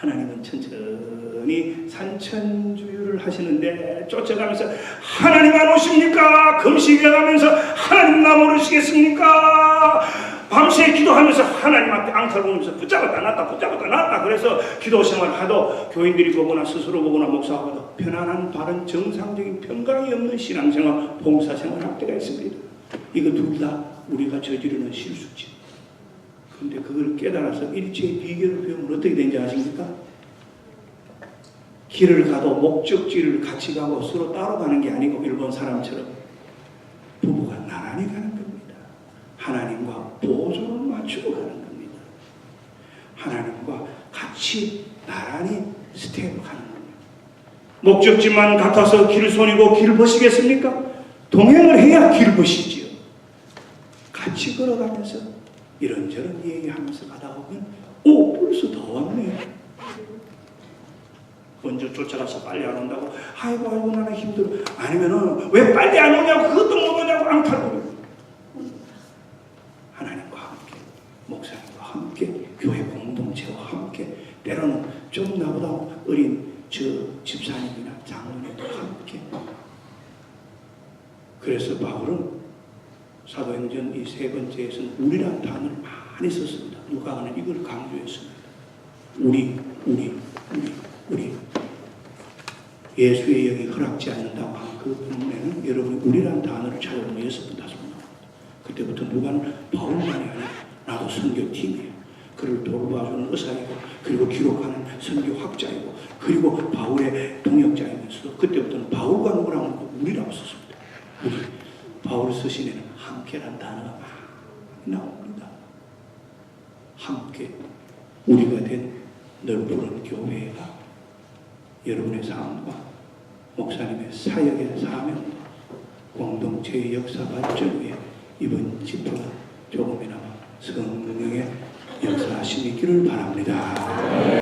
하나님은 천천히 산천주유를 하시는데 쫓아가면서 하나님 안 오십니까? 금식해가면서 하나님 나 모르시겠습니까? 밤새 기도하면서 하나님 앞에 앙탈 보면서 붙잡았다 놨다 그래서 기도 생활 하도 교인들이 보거나 스스로 보거나 목사하고도 편안한 바른 정상적인 평강이 없는 신앙생활 봉사생활 할 때가 있습니다. 이거 둘 다 우리가 저지르는 실수지. 근데 그걸 깨달아서 일체의 비결을 배우면 어떻게 되는지 아십니까? 길을 가도 목적지를 같이 가고 서로 따로 가는 게 아니고 일본 사람처럼 부부가 나란히 가는 겁니다. 하나님과 보조를 맞추고 가는 겁니다. 하나님과 같이 나란히 스텝을 가는 겁니다. 목적지만 같아서 길손이고 길 버시겠습니까? 동행을 해야 길 버시지요. 같이 걸어가면서 이런저런 얘기하면서 가다 보면 벌써 더 왔네. 먼저 쫓아가서 빨리 안 온다고 아이고 나는 힘들어. 아니면은 왜 빨리 안 오냐고 그것도 못 오냐고 앙탈거려. 하나님과 함께 목사님과 함께 교회 공동체와 함께 때로는 좀 나보다 어린 저 집사님이나 장로님과 함께. 그래서 바울은 사도행전 이 세 번째에서는 우리란 단어를 많이 썼습니다. 누가는 이걸 강조했습니다. 우리. 예수의 영이 허락지 않는다고 한 그 부분에는 여러분이 우리란 단어를 찾아보면 6번, 5번 나옵니다. 그때부터 누가는 바울만이 아니라 나도 선교팀이에요. 그를 돌봐주는 의사이고 그리고 기록하는 선교학자이고 그리고 바울의 동역자이면서도 그때부터는 바울과 누구라고 하고 우리라고 썼습니다. 우리. 바울 서신에는 함께란 단어가 많이 나옵니다. 함께 우리가 된 넓은 교회가 여러분의 삶과 목사님의 사역의 사명과 공동체의 역사 발전 위에 이번 집회가 조금이나마 성령의 역사하심이 있기를 바랍니다.